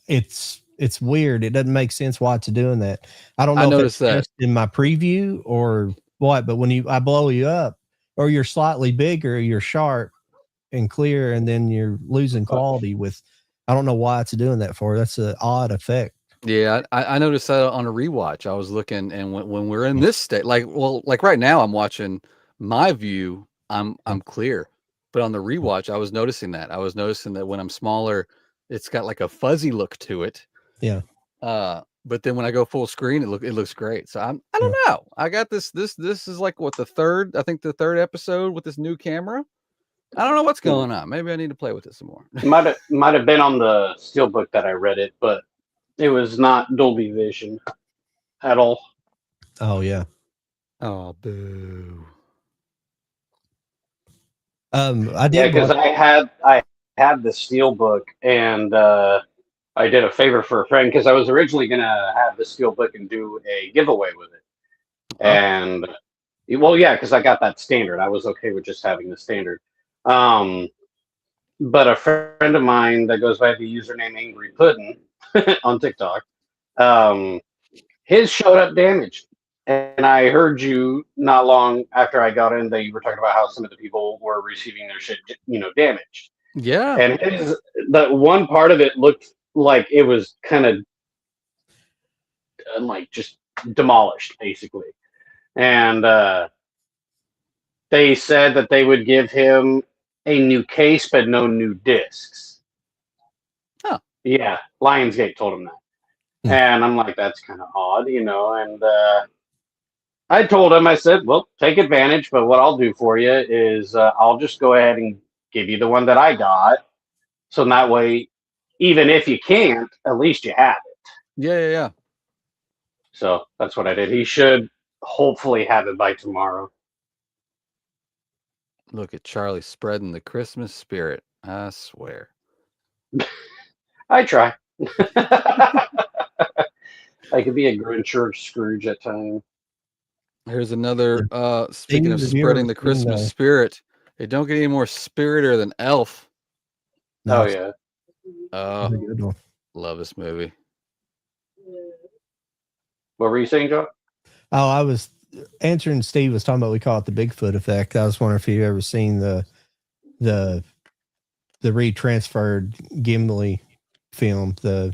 it's weird. It doesn't make sense why it's doing that. I don't know if it's just in my preview or what, but when I blow you up or you're slightly bigger, you're sharp and clear, and then you're losing quality I don't know why it's doing that for. That's an odd effect. Yeah, I noticed that on a rewatch. I was looking, and when we're in this state, like right now, I'm watching my view. I'm clear, But on the rewatch, I was noticing that. I was noticing that when I'm smaller, it's got like a fuzzy look to it. Yeah. But then when I go full screen, it looks great. So I don't know. I got this is like what the third episode with this new camera. I don't know what's going on. Maybe I need to play with it some more. Might have been on the steelbook that I read it, but it was not Dolby Vision at all. Oh yeah. Oh boo. I did Yeah, because I had the steelbook, and I did a favor for a friend because I was originally gonna have the steelbook and do a giveaway with it. And well, yeah, because I got that standard. I was okay with just having the standard. But a friend of mine that goes by the username Angry Puddin' on TikTok, his showed up damaged. And I heard you not long after I got in that you were talking about how some of the people were receiving their shit, damaged. Yeah. And that one part of it looked like it was kind of like just demolished, basically. And they said that they would give him a new case, but no new discs. Huh. Yeah, Lionsgate told him that. And I'm like, that's kind of odd, and I told him, I said, well, take advantage, but what I'll do for you is I'll just go ahead and give you the one that I got. So that way, even if you can't, at least you have it. Yeah. So that's what I did. He should hopefully have it by tomorrow. Look at Charlie spreading the Christmas spirit. I swear. I try. I could be a Grinch or Scrooge at times. Here's another speaking of Have you spreading ever the seen Christmas spirit. It don't get any more spiriter than Elf. Oh yeah. That's a good one. Love this movie. What were you saying, Joe? Oh, I was answering. Steve was talking about, we call it the Bigfoot effect. I was wondering if you've ever seen the retransferred Gimli film, the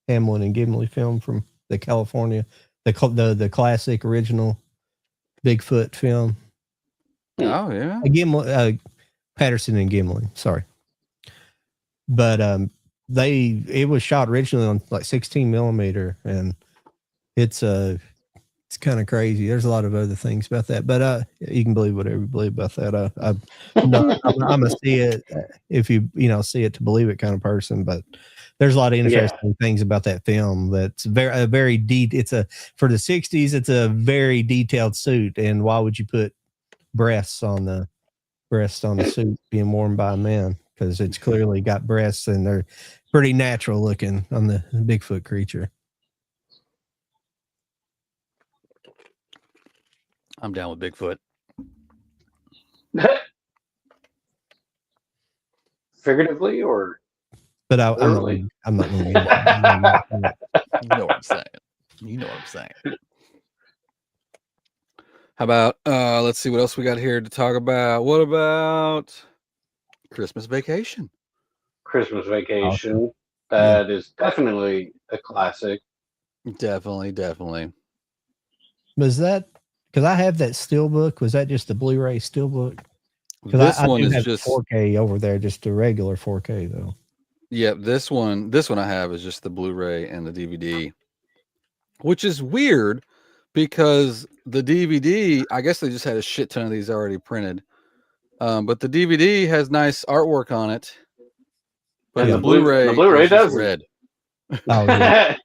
Hamlin and Gimli film from the California, the classic original Bigfoot film. Oh yeah. Gimli, Patterson and Gimli. Sorry, but it was shot originally on like 16 millimeter, and it's kind of crazy. There's a lot of other things about that, but you can believe whatever you believe about that. I'm a see it if you see it to believe it kind of person, but there's a lot of interesting things about that film. That's very deep. For the 60s, it's a very detailed suit. And why would you put breasts on the suit being worn by a man? Because it's clearly got breasts, and they're pretty natural looking on the Bigfoot creature. I'm down with Bigfoot. Figuratively or? But I'm not going to. You know what I'm saying. How about let's see what else we got here to talk about. What about Christmas Vacation? Christmas Vacation. Awesome. That is definitely a classic. Definitely. Was that because I have that steelbook? Was that just the Blu-ray steelbook? This one is just 4K over there, just a regular 4K though. Yeah, this one I have is just the Blu-ray and the DVD, which is weird because the DVD, I guess they just had a shit ton of these already printed. But the DVD has nice artwork on it. But and the Blu-ray does red. Oh, yeah.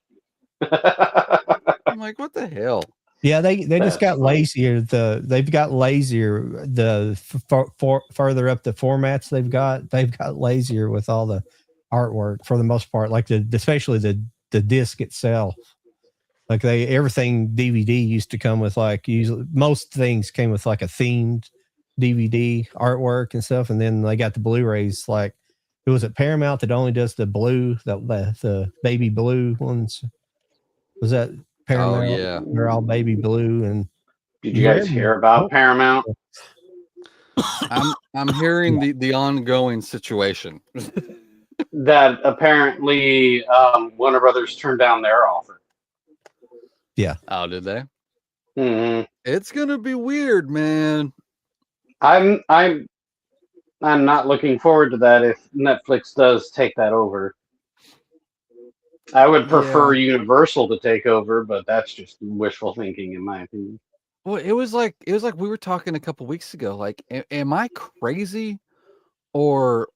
I'm like, what the hell? Yeah, they just got lazier. They've got lazier. Further up the formats they've got lazier with all the artwork for the most part. Like especially the disc itself. Like everything DVD used to come with most things came with like a themed DVD artwork and stuff, and then they got the Blu-rays. Like it was at Paramount that only does the blue, the baby blue ones. Was that Paramount? Oh yeah, they're all baby blue. And did you guys hear about Paramount? I'm hearing the ongoing situation that apparently Warner Brothers turned down their offer. Yeah. Oh, did they? Mm-hmm. It's gonna be weird, man. I'm I'm not looking forward to that if Netflix does take that over. I would prefer Yeah. Universal to take over, but that's just wishful thinking, in my opinion. Well, it was like we were talking a couple weeks ago. Like, am I crazy, or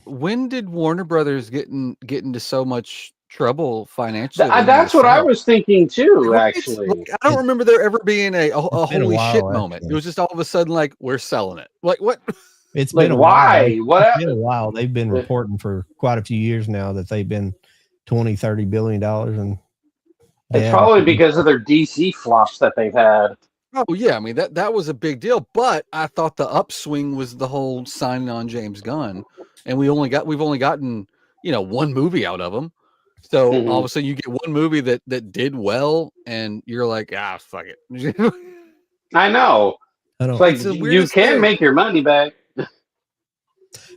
when did Warner Brothers get into so much trouble financially? They needed to That's what I sell. was thinking too, Right? actually. Like, I don't It, remember there ever being it's a been a holy shit while, moment. It actually. was just all of a sudden like, we're selling it. Like, what? It's Like, been a while. why? What It's been a happened? while. They've been reporting for quite a few years now that they've been 20-30 billion dollars in It's debt. probably because of their DC flops that they've had. Oh yeah, I mean that was a big deal. But I thought the upswing was the whole signing on James Gunn, and we've only gotten one movie out of him. So all of Mhm. a sudden you get one movie that did well, and you're like, fuck it. I know. I It's don't. like It's the you weirdest can thing. make your money back.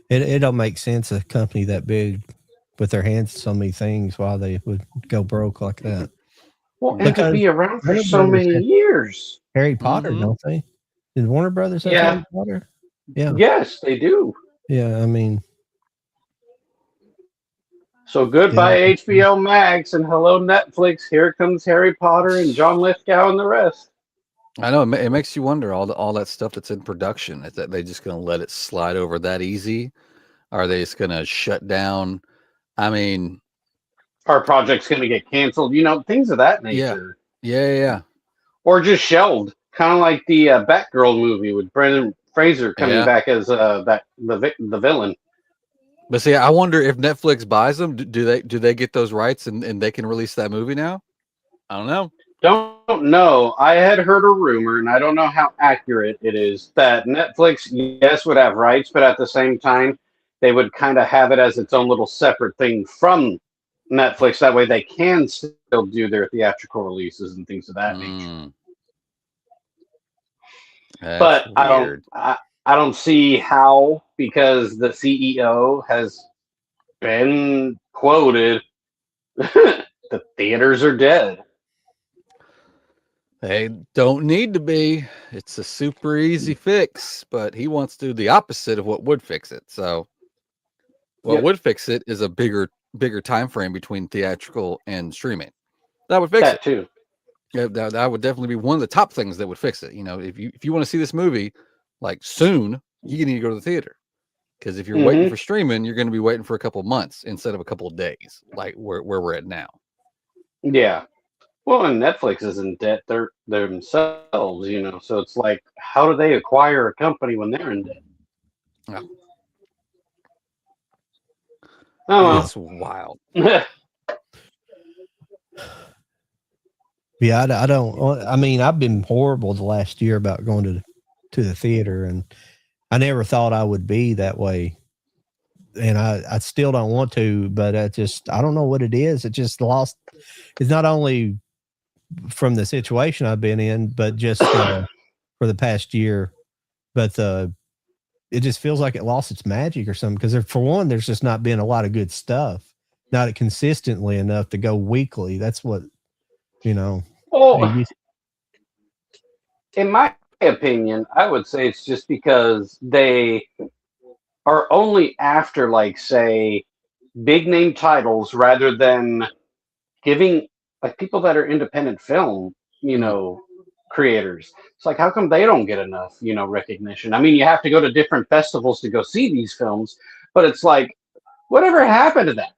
It don't make sense a company that big with their hands so many things why they would go broke like that. Well, and to Because be around for Warner so Brothers many has years. Harry Potter, Mhm. don't they? Did Warner Brothers have Yeah. Harry Potter? Yeah, Yes, they do. yeah. I mean, So yeah. goodbye HBO Max and hello Netflix. Here comes Harry Potter and John Lithgow and the rest. I know it makes you wonder all that stuff that's in production. Is that they just going to let it slide over that easy? Are they just going to shut down? I mean, Our project's going to get canceled. Things of that yeah, nature, yeah, or just shelved. Kind of like the Batgirl movie with Brendan Fraser coming yeah. back as the villain. But see, I wonder if Netflix buys them. Do they get those rights and they can release that movie now? I don't know. Don't know. I had heard a rumor, and I don't know how accurate it is, that Netflix, yes, would have rights, but at the same time, they would kind of have it as its own little separate thing from Netflix. That way, they can still do their theatrical releases and things of that nature. Mm, that's But I don't, weird. I don't see how, because the CEO has been quoted, the theaters are dead. They don't need to be. It's a super easy fix, but he wants to do the opposite of what would fix it. So what Yep, would fix it is a bigger time frame between theatrical and streaming. That would fix it. that too. Yeah, that would definitely be one of the top things that would fix it. If you want to see this movie like soon, you need to go to the theater. Because if you're waiting Hmm. for streaming, you're going to be waiting for a couple of months instead of a couple of days, like where we're at now. Yeah. Well, and Netflix is in debt themselves, So it's like, how do they acquire a company when they're in debt? Yeah. Oh It's wild. well. Yeah, I don't. I mean, I've been horrible the last year about going to the theater, and I never thought I would be that way. And I still don't want to, but I don't know what it is. It just lost. It's not only from the situation I've been in, but just for the past year. But it just feels like it lost its magic or something. Because for one, there's just not been a lot of good stuff, not consistently enough to go weekly. That's what you know. Well, Hey, in my opinion, I would say it's just because they are only after, like, say, big name titles rather than giving, like, people that are independent film, Mm. creators. It's like, how come they don't get enough, recognition? I mean, you have to go to different festivals to go see these films, but it's like, whatever happened to that?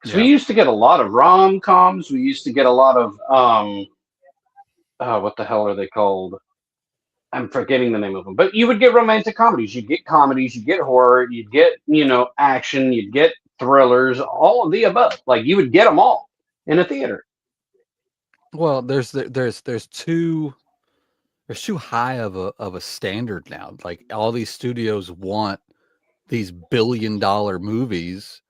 Because we Yeah. used to get a lot of rom coms. We used to get a lot of what the hell are they called? I'm forgetting the name of them. But you would get romantic comedies. You'd get comedies. You'd get horror. You'd get action. You'd get thrillers. All of the above. Like, you would get them all in a theater. Well, there's too high of a standard now. Like all these studios want these billion-dollar movies,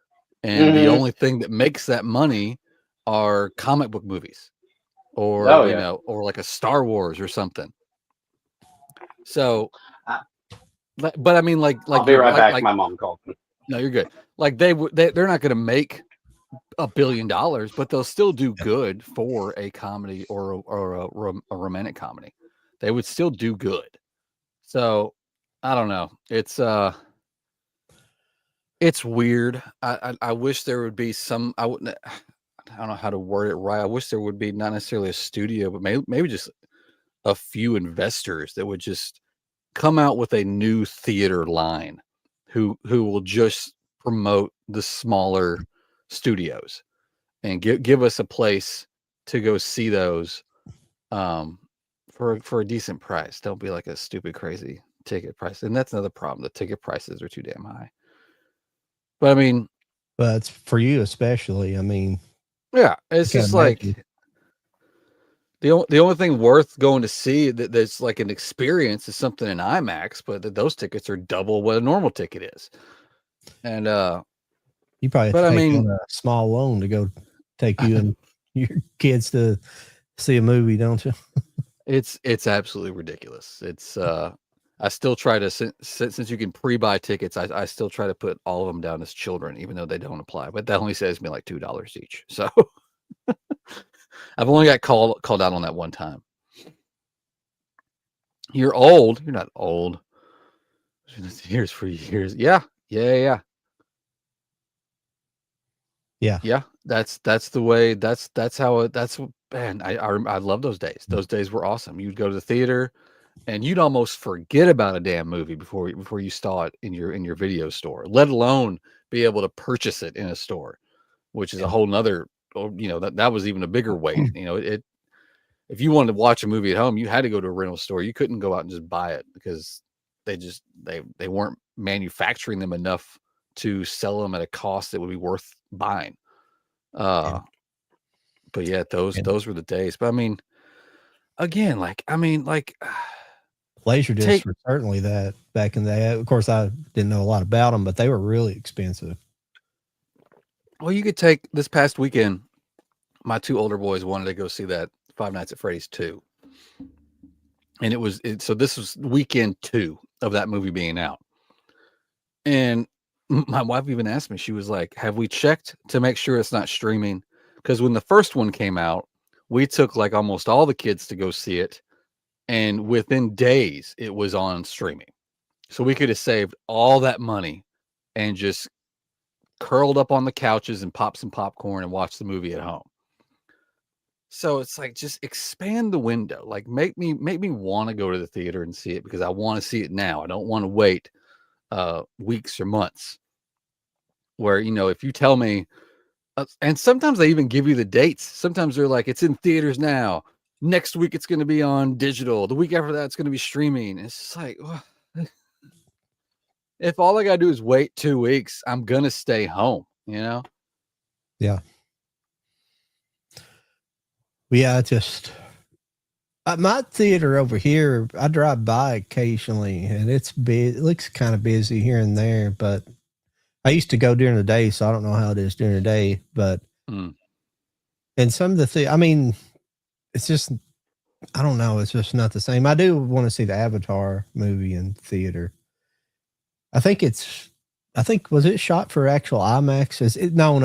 and the Hmm. only thing that makes that money are comic book movies, or Oh yeah. or like a Star Wars or something. So, I- but I mean, I'll like be you're right back. like My mom called me. no, you're good. Like they're not going to make $1 billion, but they'll still do good for a comedy or a romantic comedy. They would still do good. So I don't know. It's weird. I wish there would be some. I wouldn't. I don't know how to word it right. I wish there would be not necessarily a studio, but maybe just a few investors that would just come out with a new theater line, who will just promote the smaller studios and give us a place to go see those, for a decent price. Don't be like a stupid crazy ticket price. And that's another problem. The ticket prices are too damn high. But I mean, But for you especially, I mean, yeah, I it's can't just imagine. like the only thing worth going to see that's like an experience is something in IMAX, but those tickets are double what a normal ticket is. And You probably have but to I take mean, on a small loan to go take you and your kids to see a movie, don't you? it's absolutely ridiculous. It's I still try to since you can pre-buy tickets, I still try to put all of them down as children, even though they don't apply. But that only saves me like $2 each. So I've only got called out on that one time. You're old. You're not old. Years for years. Yeah. Yeah. Yeah. That's the way. That's how it. That's man. I love those days. Those days were awesome. You'd go to the theater, and you'd almost forget about a damn movie before you saw it in your video store. Let alone be able to purchase it in a store, which is a whole nother. That was even a bigger wait. It if you wanted to watch a movie at home, you had to go to a rental store. You couldn't go out and just buy it because they weren't manufacturing them enough to sell them at a cost that would be worth buying. Yeah. But yeah, those were the days. But I mean, again, Laser discs take were certainly that back in the day. Of course, I didn't know a lot about them, but they were really expensive. well, you could take this past weekend. My two older boys wanted to go see that Five Nights at Freddy's 2. And so this was weekend 2 of that movie being out. And my wife even asked me, she was like, have we checked to make sure it's not streaming? Because when the first one came out, we took like almost all the kids to go see it. And within days, it was on streaming. So we could have saved all that money and just curled up on the couches and popped some popcorn and watched the movie at home. So it's like, just expand the window. Like make me want to go to the theater and see it because I want to see it now. I don't want to wait weeks or months. Where, if you tell me, and sometimes they even give you the dates. Sometimes they're like, it's in theaters now. Next week it's going to be on digital. The week after that it's going to be streaming. It's just like, if all I got to do is wait 2 weeks, I'm going to stay home, Yeah. Yeah, just my theater over here, I drive by occasionally and it's big. It looks kind of busy here and there, but I used to go during the day, so I don't know how it is during the day, but and some of the I mean, it's just, I don't know. It's just not the same. I do want to see the Avatar movie in theater. I think was it shot for actual IMAX? No,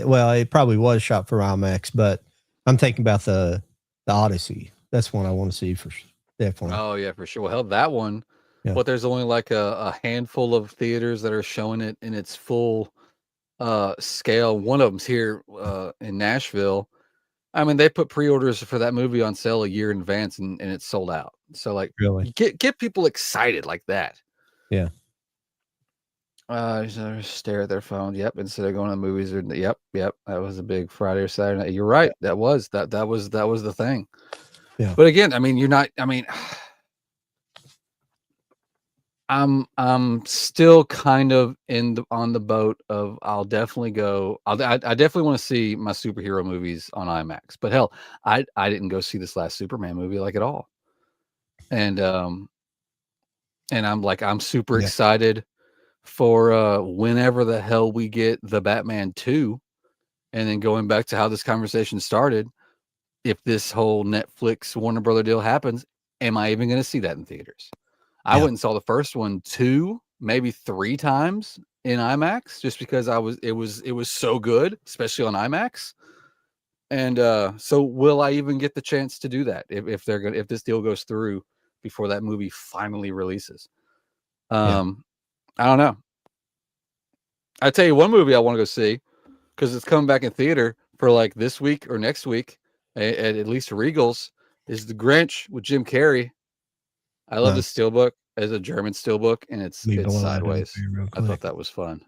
well, it probably was shot for IMAX, but I'm thinking about the Odyssey. That's one I want to see for definitely. Oh yeah, for sure. Well, hell, that one, Yeah. but there's only like a handful of theaters that are showing it in its full scale. One of them's here in Nashville. I mean, they put pre-orders for that movie on sale a year in advance, and it's sold out. So like, Really? get people excited like that. Yeah. Stare at their phone. Yep. Instead of going to the movies, yep. That was a big Friday or Saturday night. You're right. Yeah. That was the thing. Yeah. But again, I mean, I'm still kind of on the boat of I'll definitely go. I definitely want to see my superhero movies on IMAX. But hell, I didn't go see this last Superman movie like at all. And I'm super excited for whenever the hell we get the Batman 2. And then going back to how this conversation started, if this whole Netflix Warner Brother deal happens, am I even going to see that in theaters? I went and saw the first one 2, maybe 3 times in IMAX just because it was so good, especially on IMAX. And so will I even get the chance to do that if this deal goes through before that movie finally releases? I don't know. I tell you one movie I want to go see because it's coming back in theater for like this week or next week at least Regal's is The Grinch with Jim Carrey. I love the steelbook as a German steelbook, and it's sideways. I thought that was fun.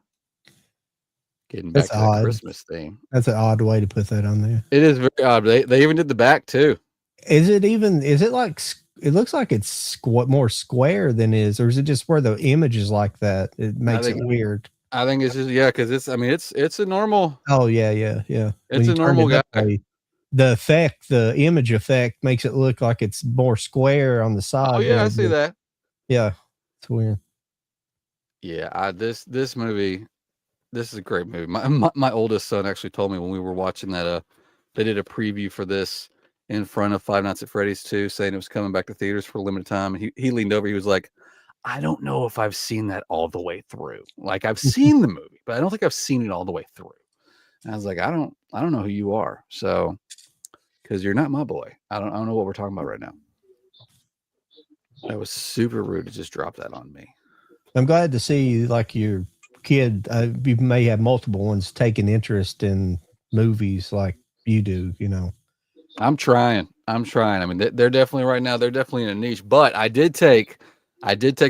Getting back to the Christmas theme. That's an odd way to put that on there. It is very odd. They even did the back too. Is it like, it looks like it's more square than is, or is it just where the image is like that? It makes it weird. I think it's just, because it's a normal. Oh yeah. It's a normal guy. The image effect makes it look like it's more square on the side. Oh yeah, I see that. Yeah, it's weird. Yeah, this movie, this is a great movie. My oldest son actually told me when we were watching that they did a preview for this in front of Five Nights at Freddy's 2, saying it was coming back to theaters for a limited time. And he leaned over, he was like, I don't know if I've seen that all the way through. Like I've seen the movie, but I don't think I've seen it all the way through. And I was like, I don't know who you are. So, because you're not my boy. I don't know what we're talking about right now. That was super rude to just drop that on me. I'm glad to see you, like your kid. You may have multiple ones taking interest in movies like you do. You know, I'm trying. I mean, they're definitely right now. They're definitely in a niche. But I did take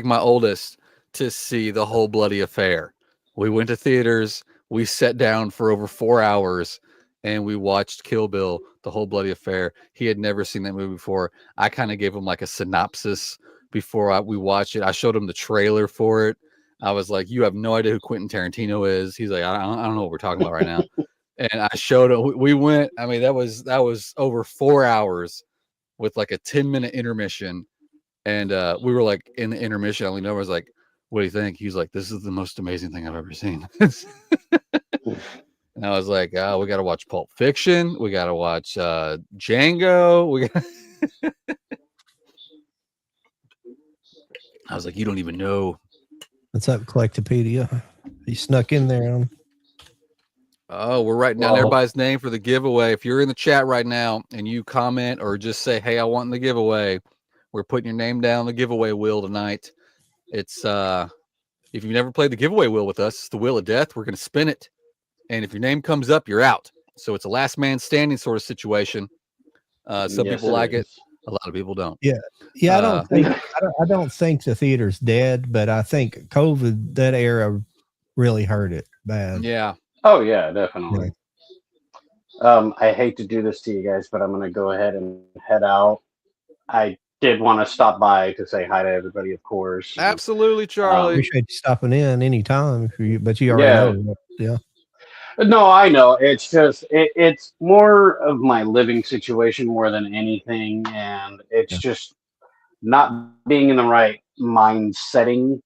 my oldest to see The Whole Bloody Affair. We went to theaters. We sat down for over 4 hours, and we watched Kill Bill, The Whole Bloody Affair. He had never seen that movie before. I kind of gave him like a synopsis before we watched it. I showed him the trailer for it. I was like, you have no idea who Quentin Tarantino is. He's like, I don't know what we're talking about right now. And I showed him. We went. I mean, that was over 4 hours with like a 10-minute intermission. And we were like in the intermission. I leaned over. I was like, what do you think? He's like, this is the most amazing thing I've ever seen. And I was like, we got to watch Pulp Fiction. We got to watch Django. I was like, you don't even know. What's up, Collectopedia? You snuck in there. Oh, we're writing down everybody's name for the giveaway. If you're in the chat right now and you comment or just say, hey, I want the giveaway, we're putting your name down the giveaway wheel tonight. It's if you've never played the giveaway wheel with us, it's the wheel of death. We're going to spin it. And if your name comes up, you're out. So it's a last man standing sort of situation. Some people like it. A lot of people don't. Yeah. I don't think the theater's dead, but I think COVID, that era really hurt it bad. Yeah. Oh yeah, definitely. I hate to do this to you guys, but I'm going to go ahead and head out. I did want to stop by to say hi to everybody, of course. Absolutely, Charlie. Appreciate you stopping in anytime, but you already know. Yeah. No, I know. It's just it's more of my living situation more than anything, and it's just not being in the right mind setting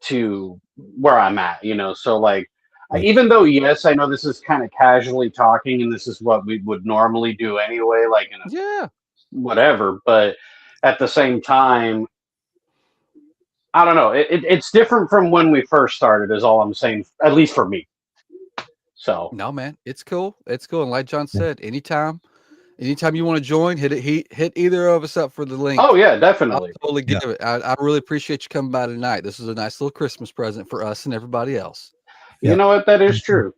to where I'm at, you know. So like, even though yes, I know this is kind of casually talking, and this is what we would normally do anyway, like in a whatever, but at the same time, I don't know. It's different from when we first started, is all I'm saying, at least for me. So no, man, it's cool. It's cool. And like John said, anytime you want to join, hit either of us up for the link. Oh yeah, definitely. I'll totally give it. I really appreciate you coming by tonight. This is a nice little Christmas present for us and everybody else. You know what? That is true.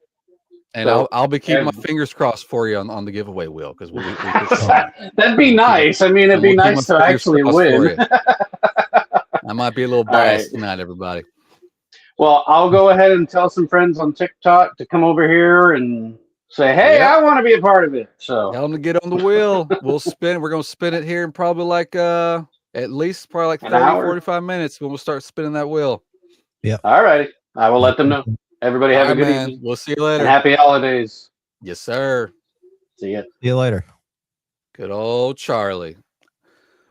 And so, I'll be keeping my fingers crossed for you on the giveaway wheel, because we that'd be nice. I mean, it'd be nice to actually win. I might be a little biased tonight, everybody. Well, I'll go ahead and tell some friends on TikTok to come over here and say, hey, I want to be a part of it. So tell them to get on the wheel. We'll spin. We're going to spin it here in probably like at least probably like 30, 45 minutes when we'll start spinning that wheel. Yeah. All right. I will let them know. Everybody have a good evening. We'll see you later. And happy holidays. Yes, sir. See ya. See you later. Good old Charlie.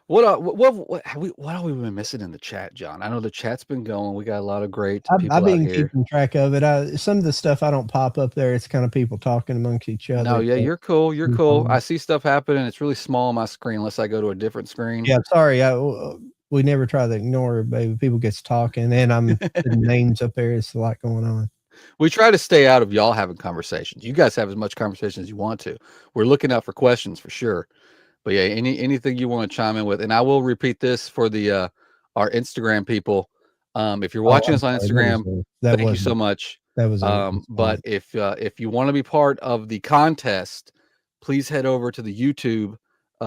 What have we been missing in the chat, John? I know the chat's been going. We got a lot of great people I've been out here. keeping track of it. Some of the stuff I don't pop up there. It's kind of people talking amongst each other. No, yeah, you're cool. You're cool. I see stuff happening. It's really small on my screen unless I go to a different screen. Yeah, sorry. We never try to ignore it, baby. People gets talking, and I'm putting names up there. It's a lot going on. We try to stay out of y'all having conversations. You guys have as much conversation as you want to. We're looking out for questions for sure. But yeah, anything you want to chime in with, and I will repeat this for the our Instagram people. If you're watching us on I'm sorry, Instagram, thank you so much. That was But if you want to be part of the contest, please head over to the YouTube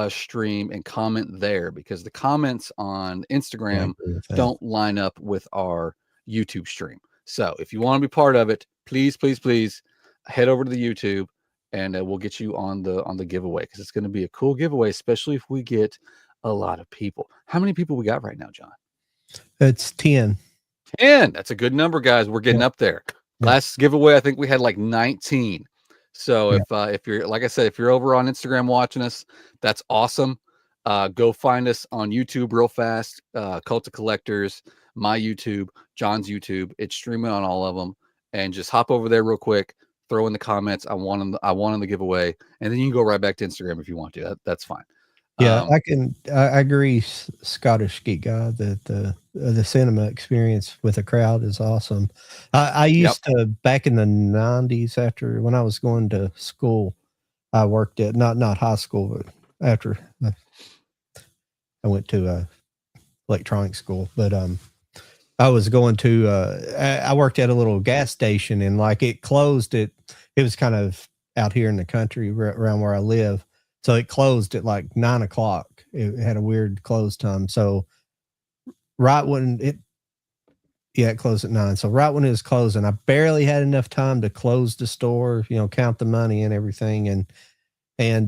stream and comment there, because the comments on Instagram don't line up with our YouTube stream. So if you want to be part of it, please head over to the YouTube, and we'll get you on the giveaway, because it's going to be a cool giveaway, especially if we get a lot of people. How many people we got right now, John? It's 10. 10. That's a good number, guys. We're getting up there. Last giveaway, I think we had like 19. So if you're, like I said, if you're over on Instagram watching us, that's awesome. Go find us on YouTube real fast. Cult of Collectors, my YouTube, John's YouTube. It's streaming on all of them, and just hop over there real quick. Throw in the comments. I want them the giveaway, and then you can go right back to Instagram if you want to. That's fine. Yeah, I agree, Scottish Geek Guy, that the cinema experience with a crowd is awesome. I used to, back in the 90s, when I was going to school, I worked at not high school, but after I went to electronic school, but I was going to I worked at a little gas station, and like it closed it was kind of out here in the country around where I live. So it closed at like 9 o'clock. It had a weird close time. So right when it closed at 9. So right when it was closing, I barely had enough time to close the store, count the money and everything, and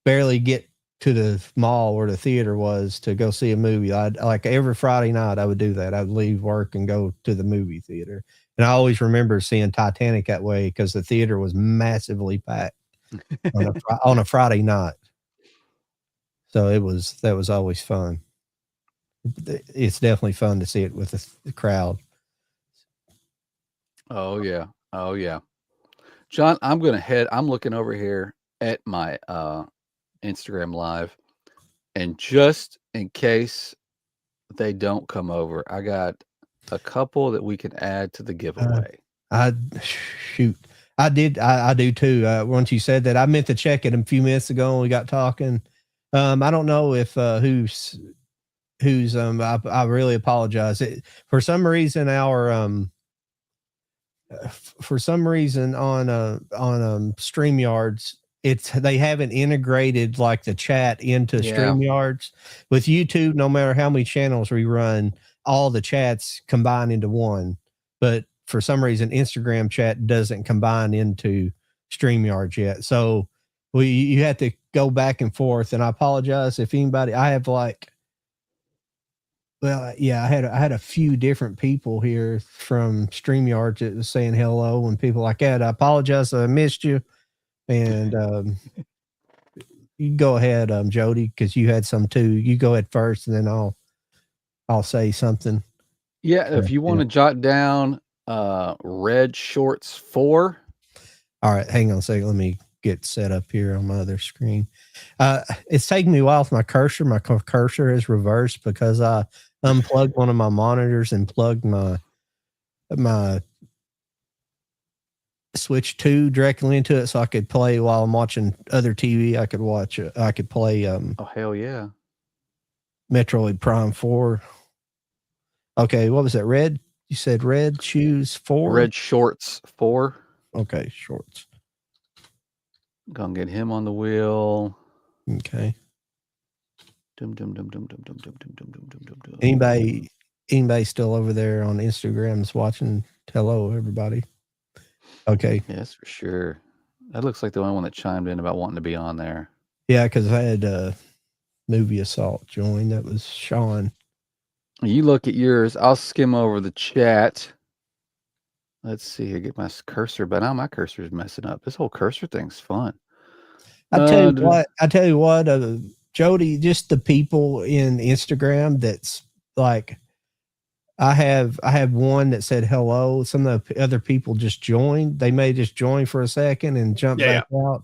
barely get to the mall where the theater was to go see a movie. I'd, like, every Friday night I would do that. I'd leave work and go to the movie theater. And I always remember seeing Titanic that way, because the theater was massively packed on a Friday night. So that was always fun. It's definitely fun to see it with the crowd. Oh yeah. John, I'm looking over here at my Instagram live, and just in case they don't come over, I got a couple that we can add to the giveaway. I do too. Once you said that, I meant to check it a few minutes ago when we got talking. I don't know if who's I really apologize. For some reason on StreamYards, they haven't integrated like the chat into StreamYards. With YouTube, no matter how many channels we run, all the chats combine into one. But for some reason, Instagram chat doesn't combine into StreamYards yet. So you have to go back and forth. And I apologize if anybody, I have like, well, yeah, I had a few different people here from StreamYards that was saying hello, and people like that. I apologize, I missed you. And you can go ahead, Jody, because you had some too. You go ahead first, and then I'll say something. Yeah, if you want to jot down Red Shorts 4. All right, hang on a second. Let me get set up here on my other screen. It's taking me a while with my cursor. My cursor is reversed because I unplugged one of my monitors and plugged my Switch 2 directly into it, so I could play while I'm watching other TV. I could play oh hell yeah, Metroid Prime 4. Okay, what was that? Red? You said Red Shoes 4? Red Shorts 4. Okay, shorts. Gonna get him on the wheel. Okay. Dum, dum, dum, dum, dum, dum, dum, dum, dum, dum, dum, dum. Anybody still over there on Instagram is watching? Hello, everybody. Okay. Yes, for sure. That looks like the only one that chimed in about wanting to be on there. Yeah, because I had Movie Assault join. That was Sean. You look at yours. I'll skim over the chat. Let's see here. Get my cursor, but now my cursor is messing up. This whole cursor thing's fun. I tell you what, Jody, just the people in Instagram that's like, I have one that said hello. Some of the other people just joined. They may just join for a second and jump back out.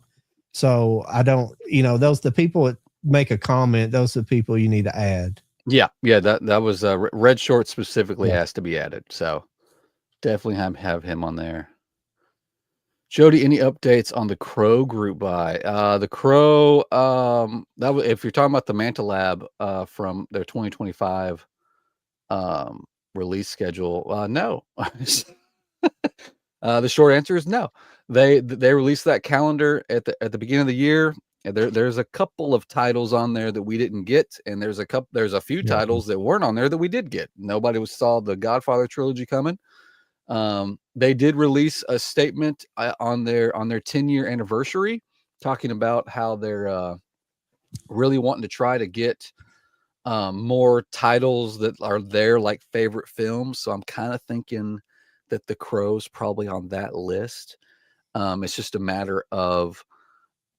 So I don't, those the people that make a comment. Those are the people you need to add. Yeah. That was Red Short specifically has to be added. So definitely have him on there. Jody, any updates on the Crow group buy? The Crow, that was, if you're talking about the Manta Lab from their 2025 release schedule, no. The short answer is no. They released that calendar at the beginning of the year. And there's a couple of titles on there that we didn't get, and there's a few titles that weren't on there that we did get. Nobody saw the Godfather trilogy coming. They did release a statement on their 10-year anniversary, talking about how they're really wanting to try to get more titles that are their like favorite films. So I'm kind of thinking that The Crow's probably on that list. It's just a matter of,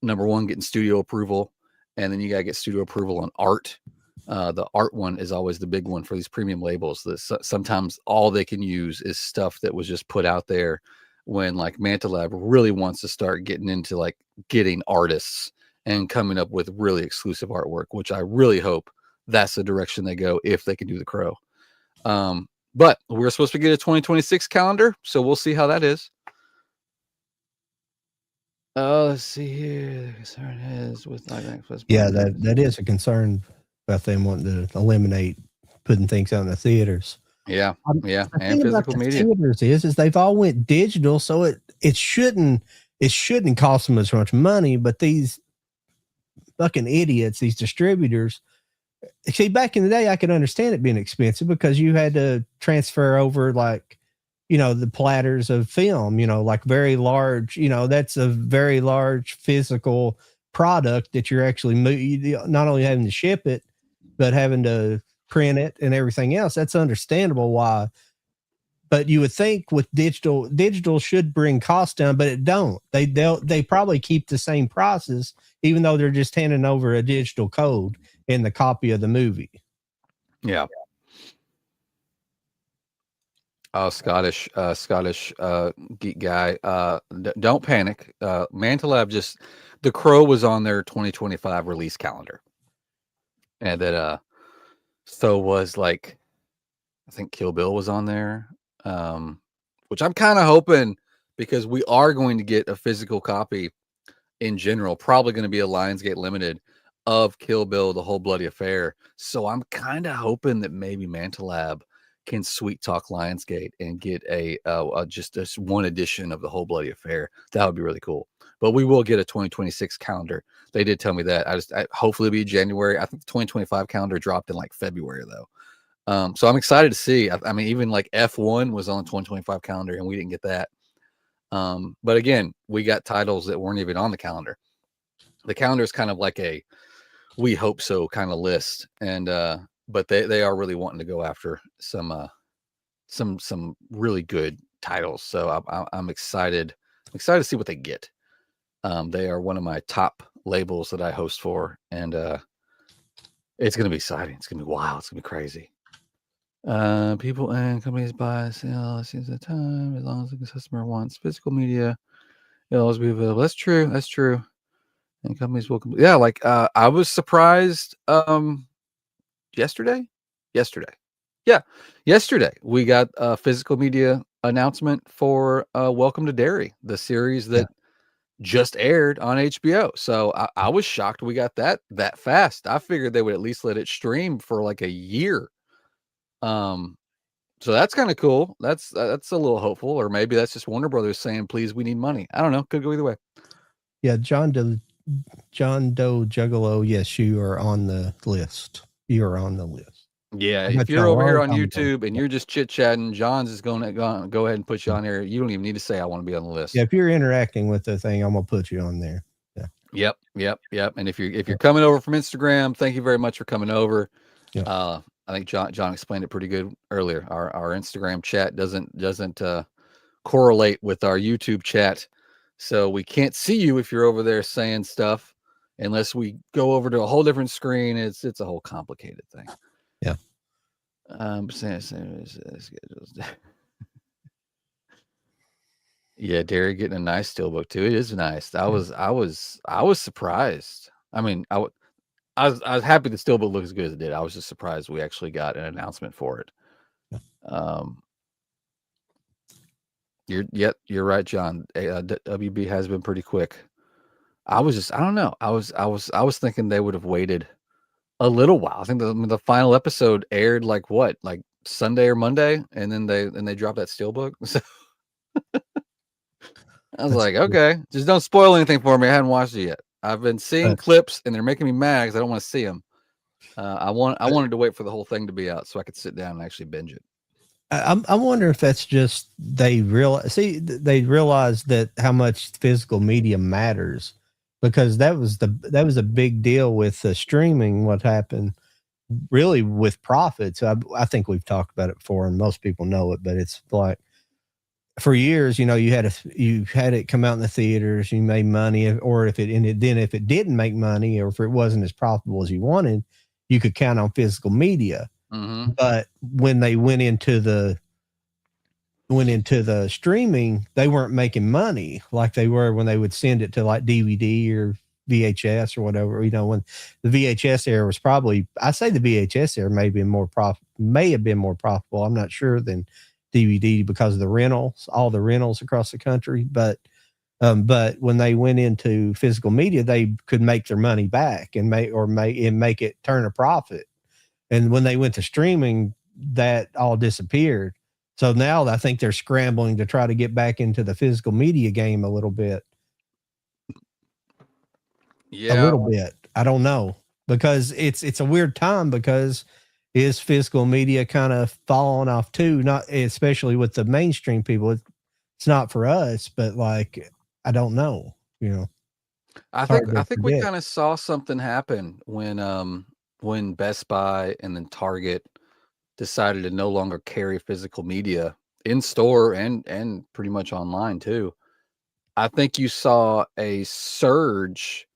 number one, getting studio approval, and then you gotta get studio approval on art. The art one is always the big one for these premium labels. Sometimes all they can use is stuff that was just put out there when like Mantalab really wants to start getting into like getting artists and coming up with really exclusive artwork, which I really hope that's the direction they go if they can do The Crow. But we're supposed to get a 2026 calendar, so we'll see how that is. Let's see here. The concern is with that is a concern about them wanting to eliminate putting things out in the theaters. Yeah, The and thing about physical the media. theaters is they've all went digital, so it shouldn't cost them as much money. But these fucking idiots, these distributors. See, back in the day, I could understand it being expensive because you had to transfer over like, the platters of film, like very large, that's a very large physical product that you're actually not only having to ship it, but having to print it and everything else. That's understandable why. But you would think with digital should bring costs down, but it don't. They probably keep the same prices, even though they're just handing over a digital code in the copy of the movie. Yeah. Scottish geek guy. Don't panic. Mantalab The Crow was on their 2025 release calendar, and that so was like, I think Kill Bill was on there, which I'm kind of hoping, because we are going to get a physical copy in general, probably going to be a Lionsgate limited of Kill Bill, The Whole Bloody Affair. So I'm kind of hoping that maybe Mantalab can sweet talk Lionsgate and get just this one edition of The Whole Bloody Affair. That would be really cool. But we will get a 2026 calendar. They did tell me that. Hopefully it'll be January. I think the 2025 calendar dropped in like February though. So I'm excited to see. I mean, even like F1 was on the 2025 calendar and we didn't get that. But again, we got titles that weren't even on the calendar. The calendar is kind of like a we hope so kind of list, and but they are really wanting to go after some really good titles. So I'm excited. I'm excited to see what they get. They are one of my top labels that I host for, and it's going to be exciting. It's going to be wild. It's going to be crazy. People and companies buy, sell as soon as the time, as long as the customer wants physical media, it'll always be available. That's true. That's true. And companies will yeah, like I was surprised yesterday we got a physical media announcement for Welcome to Derry, the series that just aired on HBO. So I was shocked we got that fast. I figured they would at least let it stream for like a year. So that's kind of cool. That's a little hopeful, or maybe that's just Warner Brothers saying, please, we need money. I don't know. Could go either way. Yeah, John Doe Juggalo. Yes, you are on the list. You are on the list. Yeah, if you're over here on YouTube and you're just chit-chatting, John's is going to go ahead and put you on here. You don't even need to say I want to be on the list. Yeah, if you're interacting with the thing, I'm gonna put you on there. Yeah. Yep. And if you're coming over from Instagram, thank you very much for coming over. Yeah. I think John explained it pretty good earlier. Our Instagram chat doesn't correlate with our YouTube chat, so we can't see you if you're over there saying stuff unless we go over to a whole different screen. It's a whole complicated thing. Yeah. Yeah, Derry getting a nice steelbook too. It is nice. I was surprised. I mean, I was happy the steelbook looked as good as it did. I was just surprised we actually got an announcement for it. You're right, John. WB has been pretty quick. I don't know. I was thinking they would have waited a little while. I think the final episode aired like Sunday or Monday, and then they dropped that steelbook. So I was That's like, cool. okay, just don't spoil anything for me. I haven't watched it yet. I've been seeing But- clips, and they're making me mad because I don't want to see them. I wanted to wait for the whole thing to be out so I could sit down and actually binge it. I wonder if that's just they realize that how much physical media matters, because that was a big deal with the streaming. What happened really with profits? I think we've talked about it before, and most people know it. But it's like for years, you had it come out in the theaters, you made money, or if it didn't make money, or if it wasn't as profitable as you wanted, you could count on physical media. Mm-hmm. But when they went into the streaming, they weren't making money like they were when they would send it to like DVD or VHS or whatever. When the VHS era was probably, I say the VHS era may have been more profitable. I'm not sure than DVD because of the rentals, all the rentals across the country. But when they went into physical media, they could make their money back and make it turn a profit. And when they went to streaming, that all disappeared. So now I think they're scrambling to try to get back into the physical media game a little bit. Yeah, A little bit. I don't know, because it's a weird time, because is physical media kind of falling off too? Not especially with the mainstream people. It's not for us, but like, I don't know. I think we kind of saw something happen when Best Buy and then Target decided to no longer carry physical media in store and pretty much online too. I think you saw a surge.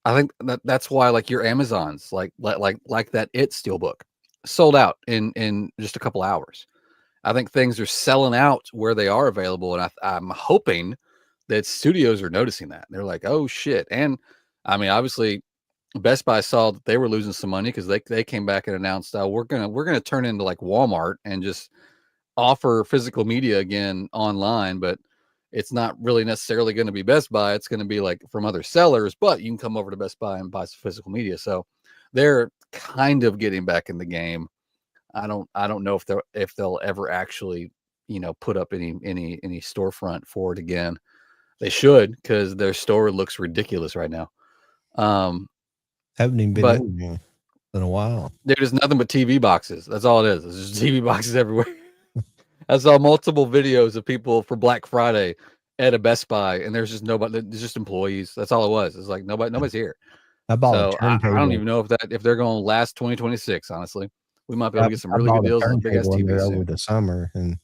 I think that's why like your Amazons, like that Steelbook sold out in just a couple hours. I think things are selling out where they are available, and I'm hoping that studios are noticing that. They're like, oh shit. And I mean, obviously Best Buy saw that they were losing some money because they came back and announced, we're gonna turn into like Walmart and just offer physical media again online, but it's not really necessarily going to be Best Buy. It's going to be like from other sellers, but you can come over to Best Buy and buy some physical media. So they're kind of getting back in the game. I don't know if they'll ever actually, put up any storefront for it again. They should, because their store looks ridiculous right now. Haven't even been in here in a while. There's nothing but TV boxes. That's all it is. There's just TV boxes everywhere. I saw multiple videos of people for Black Friday at a Best Buy, and there's just nobody. There's just employees. That's all it was. It's like nobody's here. I bought So a turntable. I don't even know if they're going to last 2026. Honestly, we might be able to get some really good deals on big ass TVs over the summer, and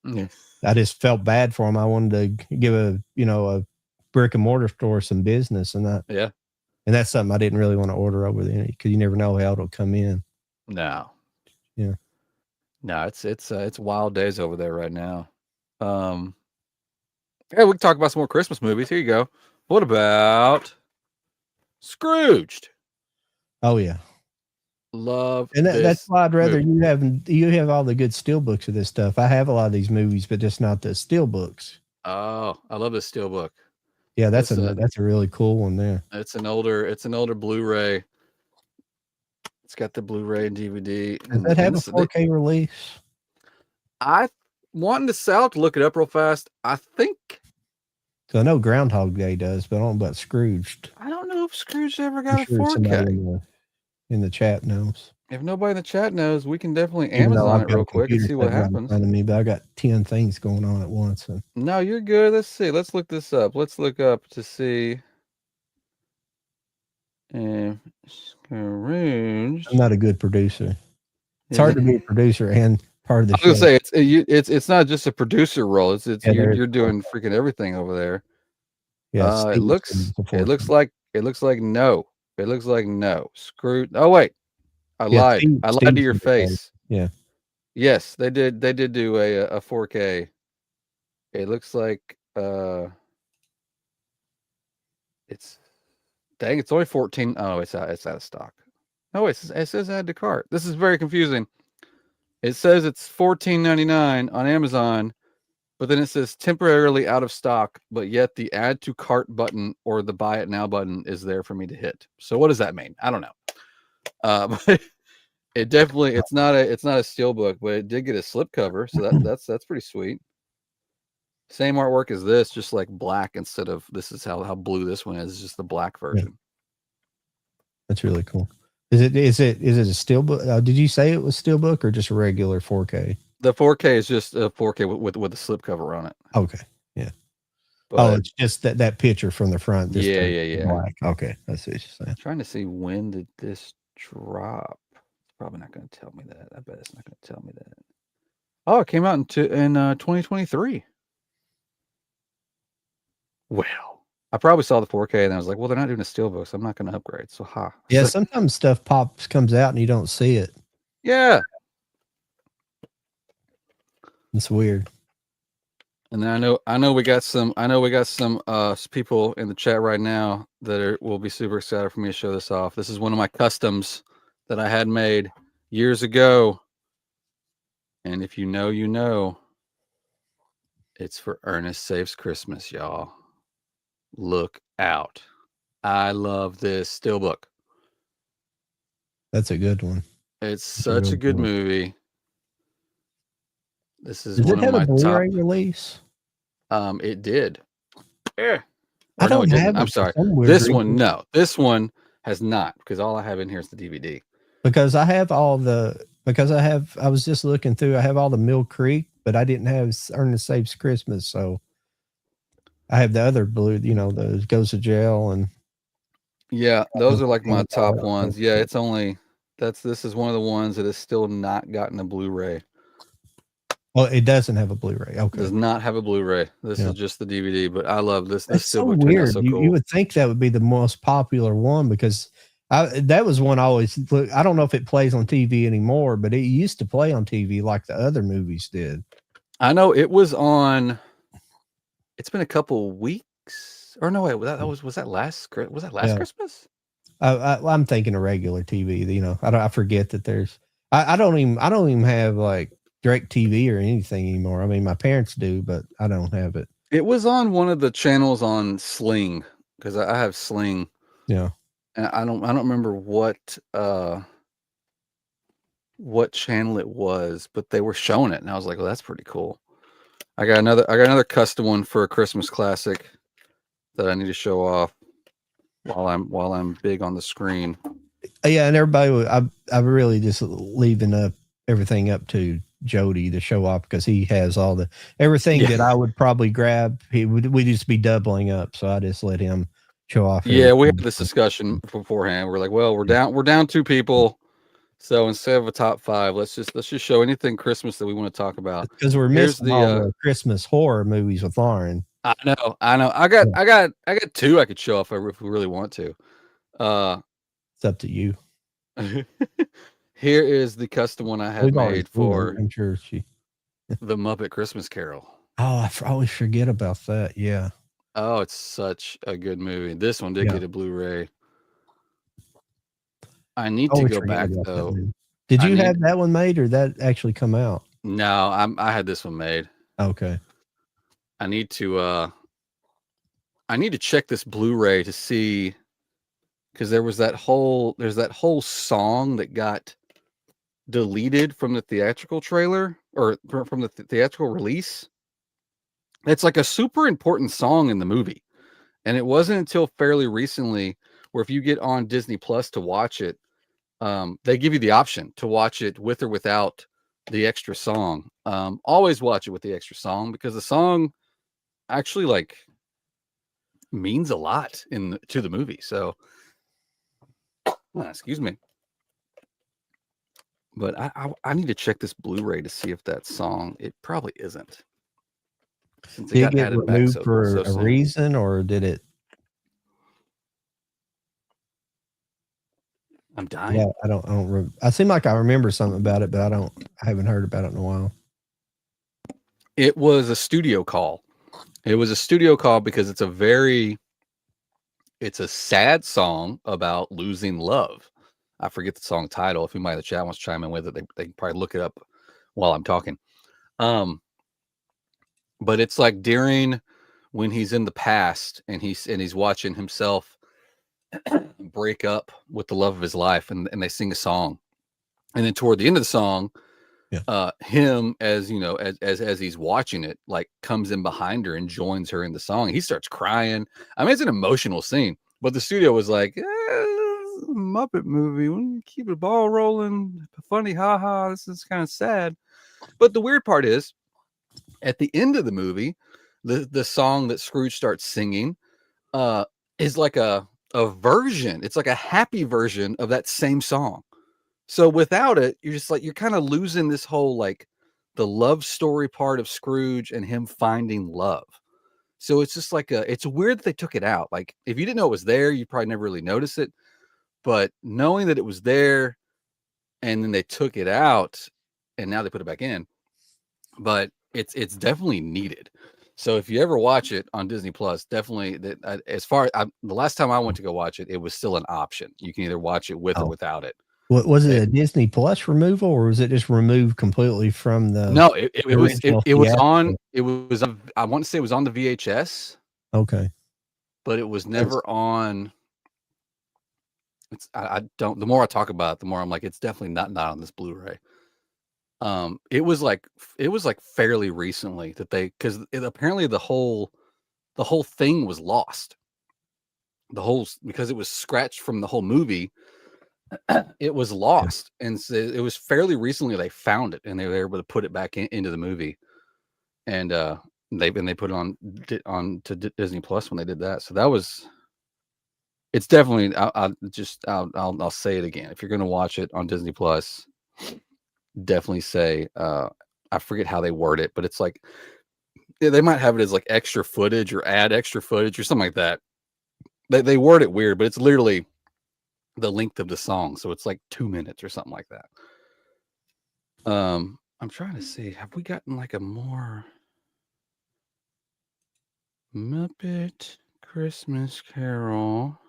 yeah. I just felt bad for them. I wanted to give a brick and mortar store some business, and that's something I didn't really want to order over there, because you never know how it'll come in. No. Yeah. No, it's wild days over there right now. Hey, we can talk about some more Christmas movies. Here you go. What about Scrooged? Oh yeah. Love, and that's why I'd rather movie. you have all the good steel books of this stuff. I have a lot of these movies, but just not the steel books. Oh, I love this steelbook. Yeah, that's a really cool one there. It's an older Blu-ray. It's got the Blu-ray and DVD. Does that have a 4K release? I wanting to sell to look it up real fast. I think. So I know Groundhog Day does, but I don't know about Scrooged. I don't know if Scrooge ever got a 4K. In the chat knows. If nobody in the chat knows, we can definitely Amazon it real quick and see what happens. But I got 10 things going on at once. So. No, you're good. Let's see. Let's look this up. Let's look up to see. Scrooge. I'm not a good producer. It's hard to be a producer and part of the show. I was gonna say it's not just a producer role. It's you're doing freaking everything over there. Yeah, it looks like no. It looks like no. Screw. Oh wait, I lied. I lied to your face. Yeah. Yes, they did do a 4K. It looks like it's only 14. Oh, it's out of stock. No, it says add to cart. This is very confusing. It says it's $14.99 on Amazon, but then it says temporarily out of stock, but yet the add to cart button or the buy it now button is there for me to hit. So what does that mean? I don't know. But It definitely it's not a steel book, but it did get a slipcover, so that's pretty sweet. Same artwork as this, just like black instead of this is how blue this one is. It's just the black version. That's really cool. Is it a steel book? Did you say it was steel book or just a regular 4K? The 4K is just a 4K with a slipcover on it. Okay, yeah. But, it's just that picture from the front. Just yeah. black. Okay, that's what you're saying. Trying to see when did this drop. It's probably not going to tell me that. I bet it's not going to tell me that. Oh, it came out in 2023. Well, I probably saw the 4K and I was like, well, they're not doing a steelbook, so I'm not going to upgrade. So, Yeah, sometimes stuff comes out and you don't see it. Yeah. It's weird. And then I know we got some people in the chat right now that will be super excited for me to show this off. This is one of my customs that I had made years ago. And if you know, you know. It's for Ernest Saves Christmas, y'all. Look out. I love this steelbook. That's a good one. It's such a good movie. This is Does one it have of my a Blu-ray top release? It did. Yeah. I don't have it. I'm sorry. This one, no. This one has not, because all I have in here is the DVD. Because I was just looking through, I have all the Mill Creek, but I didn't have Ernest Saves Christmas, so I have the other blue, the Goes to Jail and yeah, those are like my top ones. Yeah, this is one of the ones that has still not gotten a Blu-ray. Well, it doesn't have a Blu-ray. Okay. It does not have a Bluray. This is just the DVD, but I love this. It's so weird. So cool. You would think that would be the most popular one because that was one I always look. I don't know if it plays on TV anymore, but it used to play on TV like the other movies did. I know it was on. It's been a couple weeks, or no wait, was that last Christmas? I'm thinking of regular TV. I forget that there's. I don't even have like Direct TV or anything anymore. I mean, my parents do, but I don't have it. It was on one of the channels on Sling because I have Sling. Yeah, and I don't remember what channel it was, but they were showing it, and I was like, "Well, that's pretty cool." I got another custom one for a Christmas classic that I need to show off while I'm big on the screen. Yeah, and everybody, I really just leaving everything up to Jody to show off because he has all everything that I would probably grab. We just be doubling up, so I just let him show off. Yeah, we had this discussion beforehand. We're like, well, we're down 2 people, so instead of a top 5, let's just show anything Christmas that we want to talk about because we're missing all the Christmas horror movies with Lauren. I know. I got 2 I could show off if we really want to. It's up to you. Here is the custom one I had made for I'm sure the Muppet Christmas Carol. Oh, I always forget about that. Yeah. Oh, it's such a good movie. This one did get a Blu-ray. I need to go back though. Did you have that one made or that actually come out? No, I had this one made. Okay. I need to check this Blu-ray to see because there's that whole song that got deleted from the theatrical trailer or from the theatrical release. It's like a super important song in the movie. And it wasn't until fairly recently where if you get on Disney Plus to watch it, they give you the option to watch it with or without the extra song. Always watch it with the extra song because the song actually like means a lot to the movie. So excuse me. But I need to check this Blu-ray to see if that song, it probably isn't. Since did it get removed for a reason or did it? I'm dying. Yeah, I don't. I seem like I remember something about it, but I haven't heard about it in a while. It was a studio call. It was a studio call because it's a sad song about losing love. I forget the song title. If anybody in the chat wants to chime in with it, they can probably look it up while I'm talking. But it's like during when he's in the past and he's watching himself break up with the love of his life, and they sing a song. And then toward the end of the song, Yeah. him, as you know, as he's watching it, like comes in behind her and joins her in the song. He starts crying. I mean, it's an emotional scene, but the studio was like, Muppet movie, we keep the ball rolling, funny, haha. This is kind of sad. But the weird part is, at the end of the movie, the song that Scrooge starts singing is like a version. It's like a happy version of that same song. So without it, you're just like, you're kind of losing this whole, like, the love story part of Scrooge and him finding love. So it's just like it's weird that they took it out. Like, if you didn't know it was there, you probably never really noticed it. But knowing that it was there and then they took it out and now they put it back in, but it's definitely needed. So if you ever watch it on Disney Plus, definitely that, as far as the last time I went to go watch it, it was still an option. You can either watch it with or without it. What was it, a Disney Plus removal, or was it just removed completely from the? No, it was on. theatrical? It was. I want to say it was on the VHS, Okay. but it was never on. It's. I don't. The more I talk about it, the more I'm like, it's definitely not on this Blu-ray. It was like fairly recently that because apparently the whole thing was lost. Because it was scratched from the whole movie. It was lost, and so it was fairly recently they found it and they were able to put it back into the movie, and they put it on to Disney Plus when they did that. So that was, it's definitely, I'll say it again, if you're going to watch it on Disney Plus, definitely say, I forget how they word it, but it's like they might have it as like extra footage or add extra footage or something like that. They word it weird, but it's literally the length of the song, so it's like 2 minutes or something like that. I'm trying to see, have we gotten like a more Muppet Christmas Carol?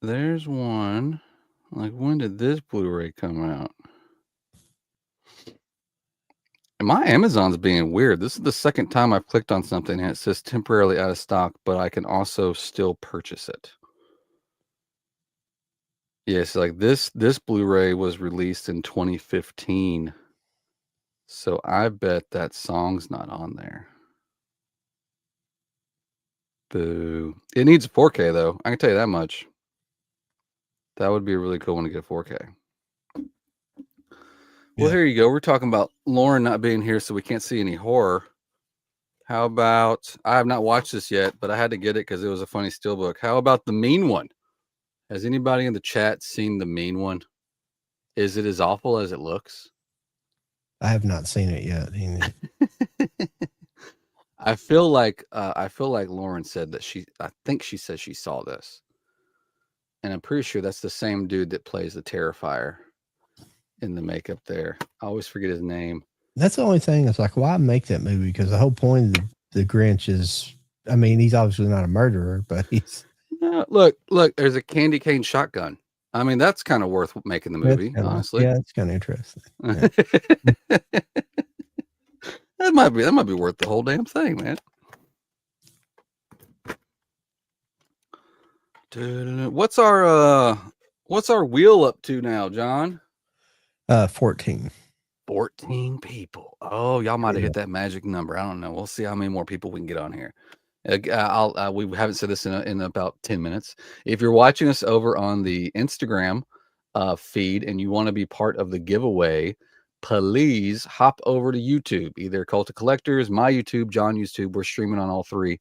There's one. Like, when did this Blu-ray come out? And my Amazon's being weird. This is the second time I've clicked on something and it says temporarily out of stock, but I can also still purchase it. Yes, like this Blu-ray was released in 2015. So I bet that song's not on there. Boo. It needs 4K though. I can tell you that much. That would be a really cool one to get 4K. Well, here you go. We're talking about Lauren not being here, so we can't see any horror. How about, I have not watched this yet, but I had to get it because it was a funny steelbook. How about The Mean One? Has anybody in the chat seen The Mean One? Is it as awful as it looks? I have not seen it yet. I feel like Lauren said that I think she said she saw this. And I'm pretty sure that's the same dude that plays the Terrifier in the makeup there. I always forget his name. That's the only thing. It's like, why make that movie? Because the whole point of the Grinch is, I mean, he's obviously not a murderer, but he's. Look, there's a candy cane shotgun. I mean, that's kind of worth making the movie, honestly. Yeah, it's kind of interesting. Yeah. that might be worth the whole damn thing, man. What's our wheel up to now, John? 14. 14 people. Oh, y'all might have hit that magic number. I don't know. We'll see how many more people we can get on here. We haven't said this in about 10 minutes. If you're watching us over on the Instagram feed and you want to be part of the giveaway, please hop over to YouTube, either Cult of Collectors, my YouTube, John YouTube. We're streaming on all three.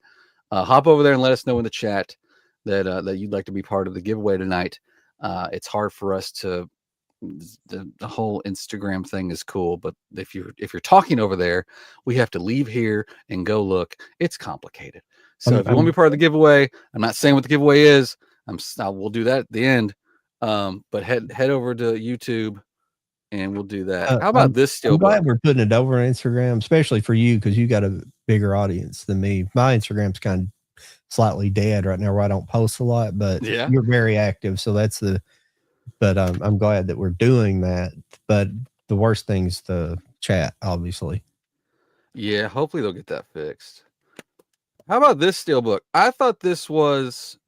Hop over there and let us know in the chat that you'd like to be part of the giveaway tonight. It's hard for us to. The whole Instagram thing is cool, but if you're talking over there, we have to leave here and go look. It's complicated. So if you want to be part of the giveaway, I'm not saying what the giveaway is. We'll do that at the end. But head over to YouTube and we'll do that. How about this still? I'm glad we're putting it over on Instagram, especially for you, because you got a bigger audience than me. My Instagram's kind of slightly dead right now, where I don't post a lot, but you're very active, so that's the. But I'm glad that we're doing that. But the worst thing's the chat, obviously. Yeah, hopefully they'll get that fixed. How about this steelbook? I thought this was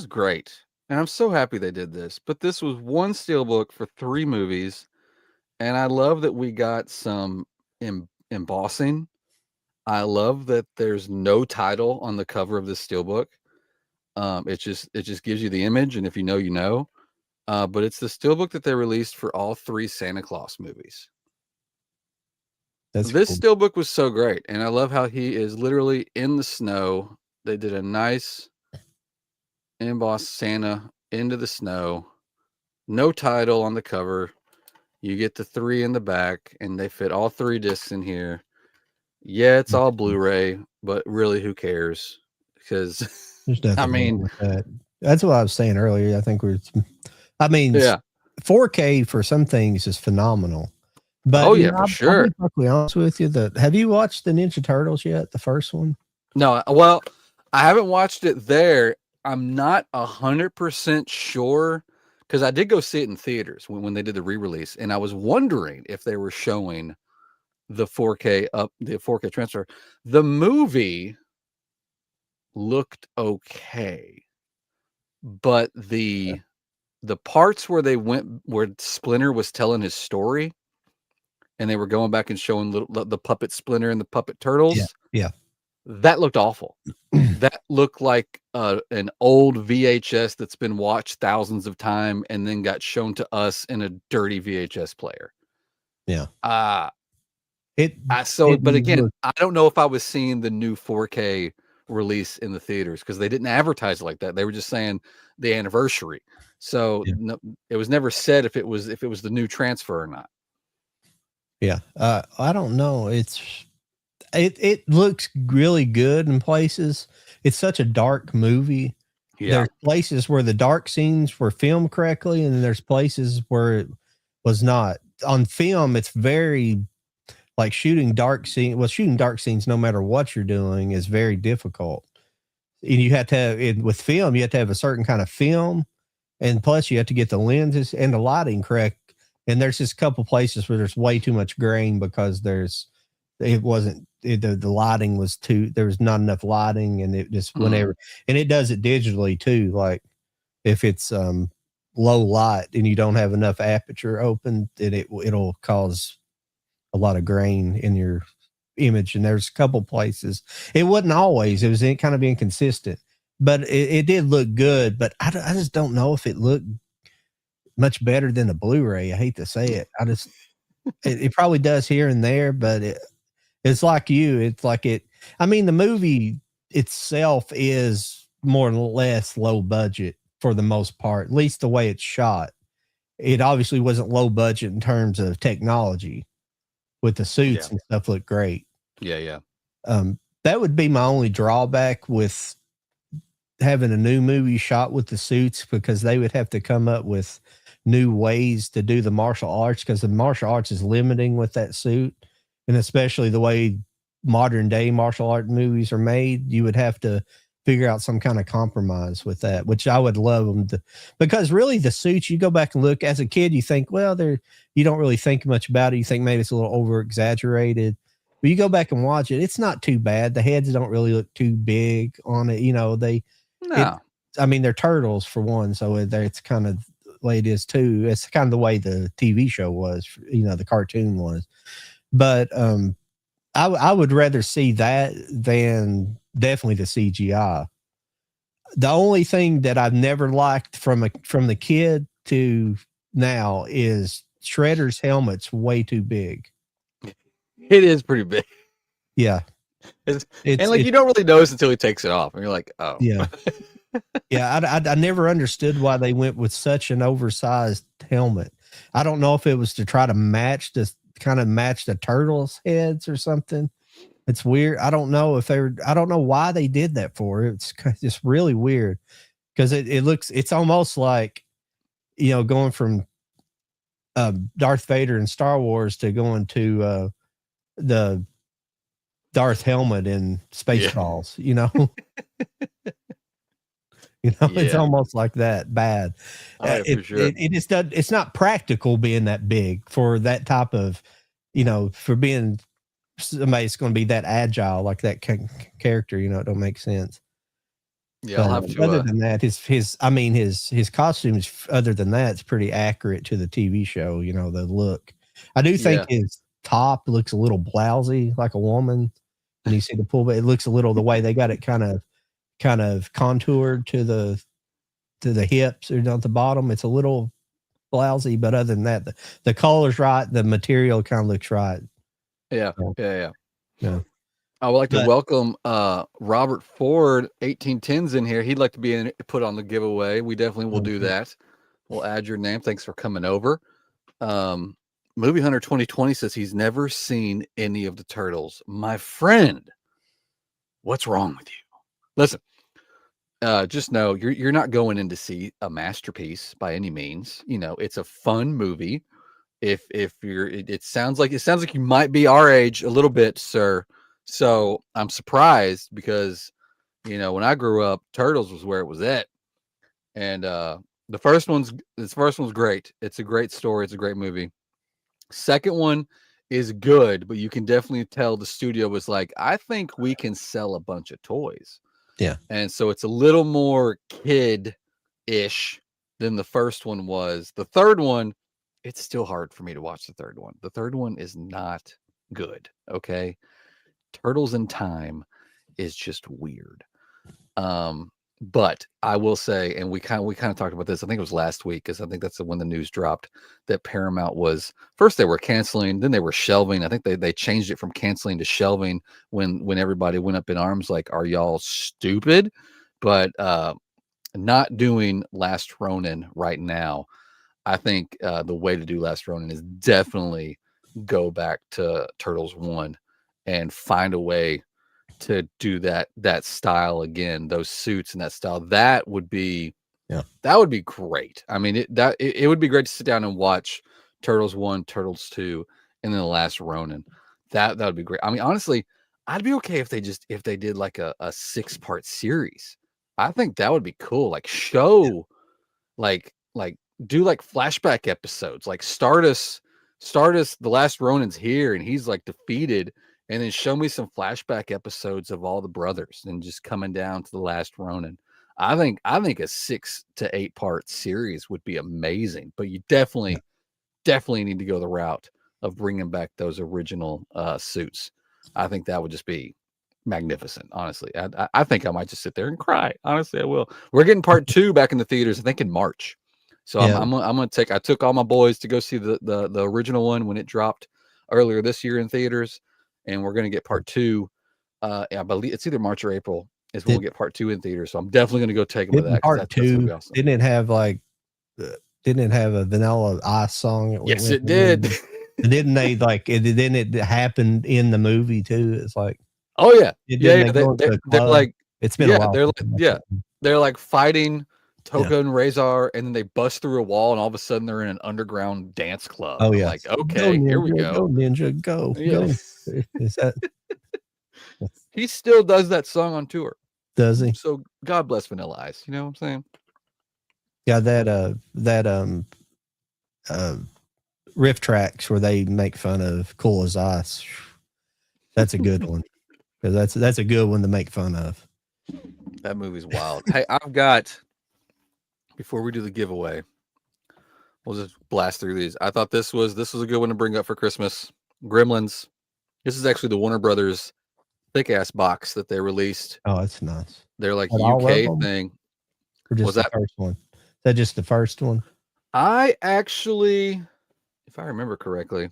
great. and I'm so happy they did this. But this was one steelbook for 3 movies, and I love that we got some embossing. I love that there's no title on the cover of this steelbook. It just gives you the image, and if you know, you know. But it's the steelbook that they released for all 3 Santa Claus movies. That's This cool. steelbook was so great, and I love how he is literally in the snow. They did a nice embossed Santa into the snow. No title on the cover. You get the 3 in the back, and they fit all 3 discs in here. Yeah, it's all Blu-ray, but really, who cares? Because There's nothing I wrong mean, with that. That's what I was saying earlier. I think I mean, yeah. 4K for some things is phenomenal. But Oh you yeah, know, for I'll sure. be perfectly honest with you. Have you watched the Ninja Turtles yet? The first one? No, well, I haven't watched it there. I'm not 100% sure because I did go see it in theaters when they did the re-release, and I was wondering if they were showing the 4K transfer. The movie looked okay, but the parts where where Splinter was telling his story, and they were going back and showing the puppet Splinter and the puppet turtles. Yeah. That looked awful. That looked like an old VHS that's been watched thousands of times and then got shown to us in a dirty VHS player. Yeah. But again, I don't know if I was seeing the new 4K release in the theaters because they didn't advertise it like that. They were just saying the anniversary. So no, it was never said if it was the new transfer or not. Yeah. I don't know. It looks really good in places. It's such a dark movie. Yeah. There's places where the dark scenes were filmed correctly, and there's places where it was not. On film, it's very like shooting dark scenes. Well, shooting dark scenes, no matter what you're doing, is very difficult. And you have to have with film, you have to have a certain kind of film, and plus you have to get the lenses and the lighting correct. And there's just a couple places where there's way too much grain because the lighting was there was not enough lighting, and it just whenever, and it does it digitally too. Like if it's low light and you don't have enough aperture open, then it'll cause a lot of grain in your image. And there's a couple places it wasn't always, it was kind of inconsistent, but it did look good. But I just don't know if it looked much better than the Blu-ray. I hate to say it. It probably does here and there, but it's like I mean, the movie itself is more or less low budget for the most part, at least the way it's shot. It obviously wasn't low budget in terms of technology, with the suits and stuff look great. Yeah. That would be my only drawback with having a new movie shot with the suits, because they would have to come up with new ways to do the martial arts, because the martial arts is limiting with that suit. And especially the way modern day martial art movies are made, you would have to figure out some kind of compromise with that, which I would love them to, because really the suits, you go back and look as a kid, you think, well, you don't really think much about it. You think maybe it's a little over exaggerated, but you go back and watch it. It's not too bad. The heads don't really look too big on it. You know, I mean, they're turtles for one. So it's kind of the way it is too. It's kind of the way the TV show was, you know, the cartoon was. But I would rather see that than definitely the CGI. The only thing that I've never liked from the kid to now is Shredder's helmet's way too big. It is pretty big. Yeah. You don't really notice until he takes it off, and you're like, oh. Yeah. Yeah, I never understood why they went with such an oversized helmet. I don't know if it was to try to match the turtles' heads or something. It's weird. I don't know why they did that for. It's just really weird, because it's almost like, you know, going from Darth Vader in Star Wars to going to the Darth helmet in Spaceballs, you know. You know, it's almost like that bad. For sure. It's not practical being that big for that type of, you know, for being somebody that's going to be that agile like that character. You know, it don't make sense. Yeah, I'll have to. Other than that, his costumes. Other than that, it's pretty accurate to the TV show. You know, the look. I do think his top looks a little blousy, like a woman. And you see the pull, but it looks a little the way they got it kind of contoured to the hips or down at the bottom. It's a little blousy, but other than that, the color's right. The material kind of looks right. Yeah. I would like to But- welcome Robert Ford, 1810's in here. He'd like to be put on the giveaway. We definitely will do that. We'll add your name. Thanks for coming over. Movie Hunter 2020 says he's never seen any of the Turtles. My friend, what's wrong with you? Listen, just know you're not going in to see a masterpiece by any means. You know, it's a fun movie. If you're, it sounds like you might be our age a little bit, sir. So I'm surprised because, you know, when I grew up, Turtles was where it was at. And the first one's great. It's a great story. It's a great movie. Second one is good, but you can definitely tell the studio was like, I think we can sell a bunch of toys. Yeah. And so it's a little more kid-ish than the first one was. The third one, it's still hard for me to watch the third one. The third one is not good. Okay. Turtles in Time is just weird. But I will say, and we kind of talked about this, I think it was last week, because I think that's when the news dropped, that Paramount was, first they were canceling, then they were shelving. I think they changed it from canceling to shelving when everybody went up in arms like, are y'all stupid? But not doing Last Ronin right now. I think the way to do Last Ronin is definitely go back to Turtles 1 and find a way to do that style again, those suits and that style. That would be great. I mean, it would be great to sit down and watch Turtles 1, Turtles 2, and then The Last Ronin. That would be great. I mean, honestly, I'd be okay if they did like a 6-part series. I think that would be cool. Like show, like do like flashback episodes. Like Stardust, The Last Ronin's here and he's like defeated. And then show me some flashback episodes of all the brothers and just coming down to The Last Ronin. I think a 6 to 8 part series would be amazing, but you definitely need to go the route of bringing back those original suits. I think that would just be magnificent. Honestly, I think I might just sit there and cry. Honestly, I will. We're getting part 2 back in the theaters, I think in March. So I'm gonna I took all my boys to go see the original one when it dropped earlier this year in theaters. And we're going to get part 2. I believe it's either March or April is when we'll get part 2 in theaters. So I'm definitely going to go take them to that. Part 2, awesome. didn't it have a Vanilla Ice song? Yes, it did. Didn't they didn't it happen in the movie too? It's like, oh yeah, they're like, it's been a while. They're like fighting Toka and Razor, and then they bust through a wall, and all of a sudden they're in an underground dance club. Oh yeah, like okay, go, here we go. Go Ninja, go. Yeah. Go. Is that? He still does that song on tour. Does he? So God bless Vanilla Ice. You know what I'm saying? Yeah, riff tracks where they make fun of Cool as Ice. That's a good one. Because that's a good one to make fun of. That movie's wild. Hey, I've got, before we do the giveaway, we'll just blast through these. I thought this was a good one to bring up for Christmas. Gremlins. This is actually the Warner Brothers thick ass box that they released. Oh, that's nice. They're like All UK thing. Or just was the that first one? Is that just the first one? I actually, if I remember correctly,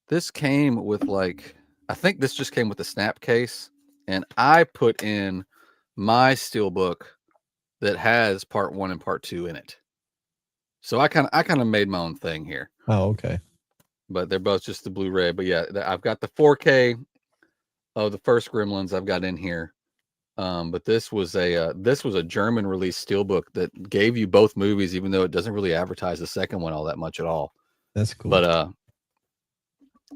this came with I think this just came with the snap case, and I put in my steelbook that has part 1 and part 2 in it. So I kind of made my own thing here. Oh, okay. But they're both just the Blu-ray. But yeah, I've got the 4K of the first Gremlins I've got in here. But this was a German release steelbook that gave you both movies, even though it doesn't really advertise the second one all that much at all. That's cool. But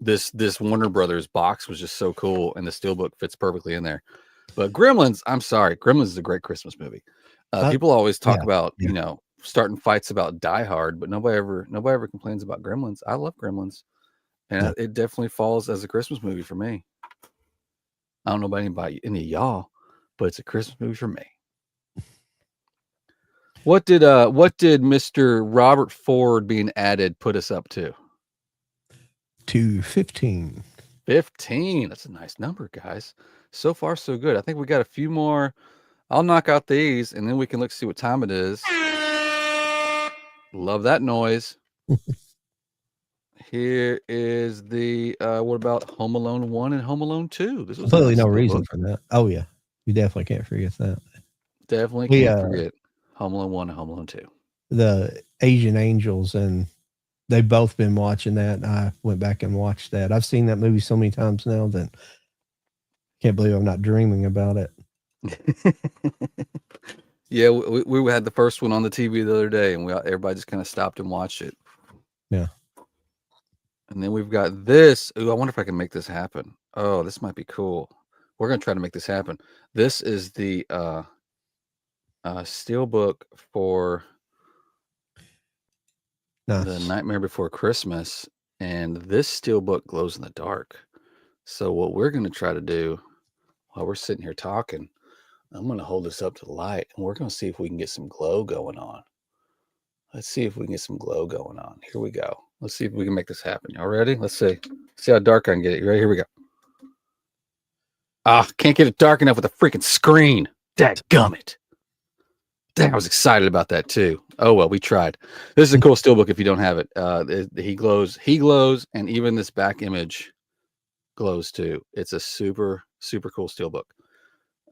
this Warner Brothers box was just so cool, and the steelbook fits perfectly in there. But Gremlins, I'm sorry, Gremlins is a great Christmas movie. People always talk about starting fights about Die Hard, but nobody ever complains about Gremlins. I love Gremlins, and it definitely falls as a Christmas movie for me. I don't know about any of y'all, but it's a Christmas movie for me. What did Mr. Robert Ford being added put us up to? 215. 15. That's a nice number, guys. So far, so good. I think we got a few more. I'll knock out these, and then we can look see what time it is. Love that noise. Here is the what about Home Alone 1 and Home Alone 2? This was Completely no nice reason book. for that. Oh yeah, you definitely can't forget that. Definitely We, can't forget Home Alone 1 and Home Alone 2. The Asian Angels, and they've both been watching that. And I went back and watched that. I've seen that movie so many times now that I can't believe I'm not dreaming about it. Yeah, we had the first one on the TV the other day, and everybody just kind of stopped and watched it. Yeah. And then we've got this. Ooh, I wonder if I can make this happen. Oh, this might be cool. We're gonna try to make this happen. This is the steel book for Nice. The Nightmare Before Christmas, and this steel book glows in the dark. So what we're gonna try to do while we're sitting here talking, I'm gonna hold this up to the light, and we're gonna see if we can get some glow going on. Let's see if we can get some glow going on. Here we go. Let's see if we can make this happen. Y'all ready? Let's see. See how dark I can get it. You ready? Here we go. Ah, can't get it dark enough with a freaking screen. Dadgummit. Dang, I was excited about that too. Oh well, we tried. This is a cool steelbook if you don't have it. He glows, and even this back image glows too. It's a super, super cool steelbook.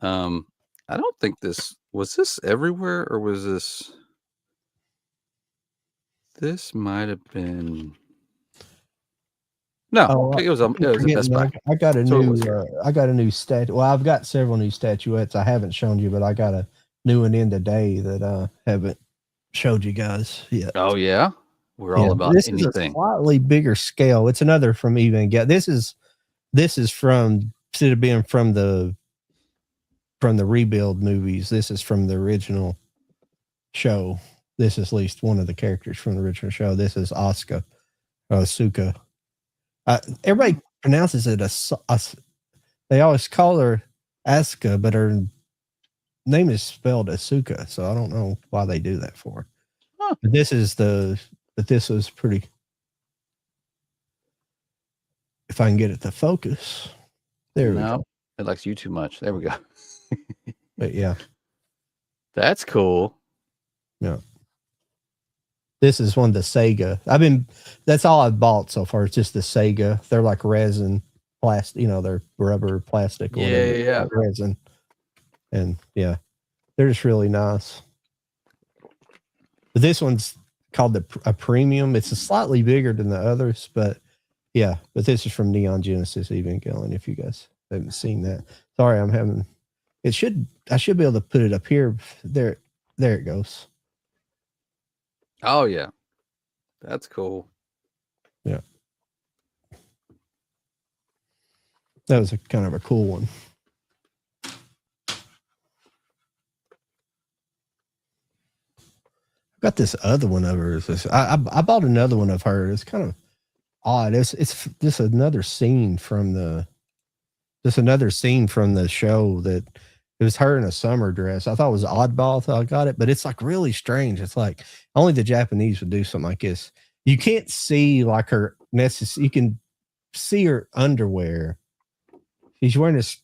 I don't think this was everywhere, or was this? This might have been. No, it was at Best Buy. I got a So it new. was here. I got a new statue. Well, I've got several new statuettes. I haven't shown you, but I got a new one in today that I haven't showed you guys yet. Oh yeah, we're all about this anything. is a slightly bigger scale. It's another from Even. This is from, instead of being from the rebuild movies, this is from the original show. This is at least one of the characters from the original show. This is Asuka. Everybody pronounces it they always call her Asuka, but her name is spelled Asuka, so I don't know why they do that for her. Huh. But this was pretty. If I can get it to focus, there we go. It likes you too much. There we go. But yeah, That's cool. yeah. This is one of the Sega. That's all I've bought so far. It's just the Sega. They're like resin, plastic. They're rubber, plastic. Or whatever, Yeah. like resin, and yeah, they're just really nice. But this one's called a premium. It's slightly bigger than the others, but yeah. But this is from Neon Genesis Evangelion. If you guys haven't seen that, sorry, I should be able to put it up here. There it goes. Oh yeah, that's cool. Yeah, that was a kind of a cool one. I got this other one of hers. I bought another one of hers. It's kind of odd. It's just another scene from the show that it was her in a summer dress. I thought it was oddball. I thought I got it, but it's like really strange. It's like only the Japanese would do something like this. You can't see like her you can see her underwear. She's wearing this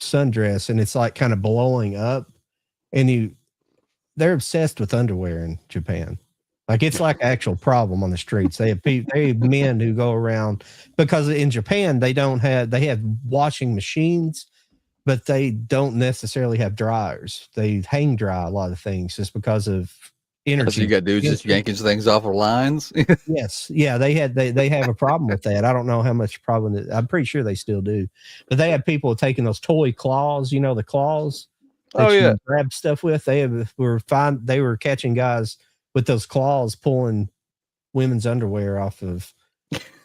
sundress and it's like kind of blowing up, and they're obsessed with underwear in Japan. Like it's like an actual problem on the streets. They have men who go around, because in Japan they have washing machines, but they don't necessarily have dryers. They hang dry a lot of things just because of energy. So you got dudes just yanking things off of lines. Yes, yeah, they have a problem with that. I don't know how much problem. I'm pretty sure they still do, but they have people taking those toy claws. The claws. That you grab stuff with. They were catching guys with those claws pulling women's underwear off of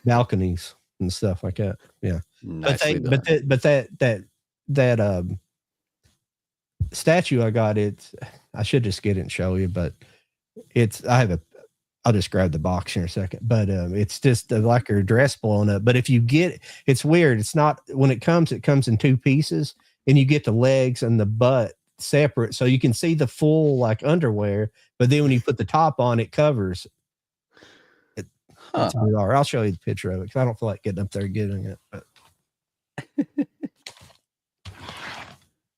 balconies and stuff like that. Yeah, but that statue I got, I should just get it and show you, but I'll just grab the box here in a second, but it's just like her dress blowing up. But if you get, it's weird. It's not, when it comes in two pieces, and you get the legs and the butt separate, so you can see the full like underwear, but then when you put the top on, it covers. It's bizarre. I'll show you the picture of it because I don't feel like getting up there getting it. But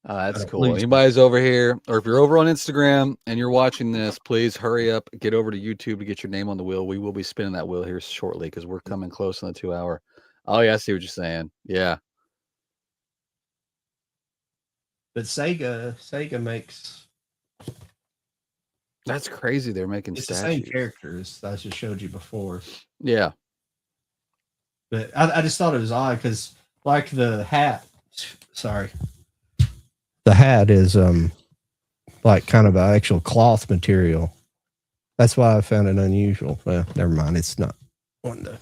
that's cool. Anybody's over here, or if you're over on Instagram and you're watching this, please hurry up, get over to YouTube to get your name on the wheel. We will be spinning that wheel here shortly because we're coming close on the 2 hour. Oh yeah, I see what you're saying. Yeah. But Sega makes. That's crazy. They're making it's statues. The same characters I just showed you before. Yeah. But I just thought it was odd because like the hat, the hat is like kind of an actual cloth material. That's why I found it unusual. Well, never mind. It's not one to,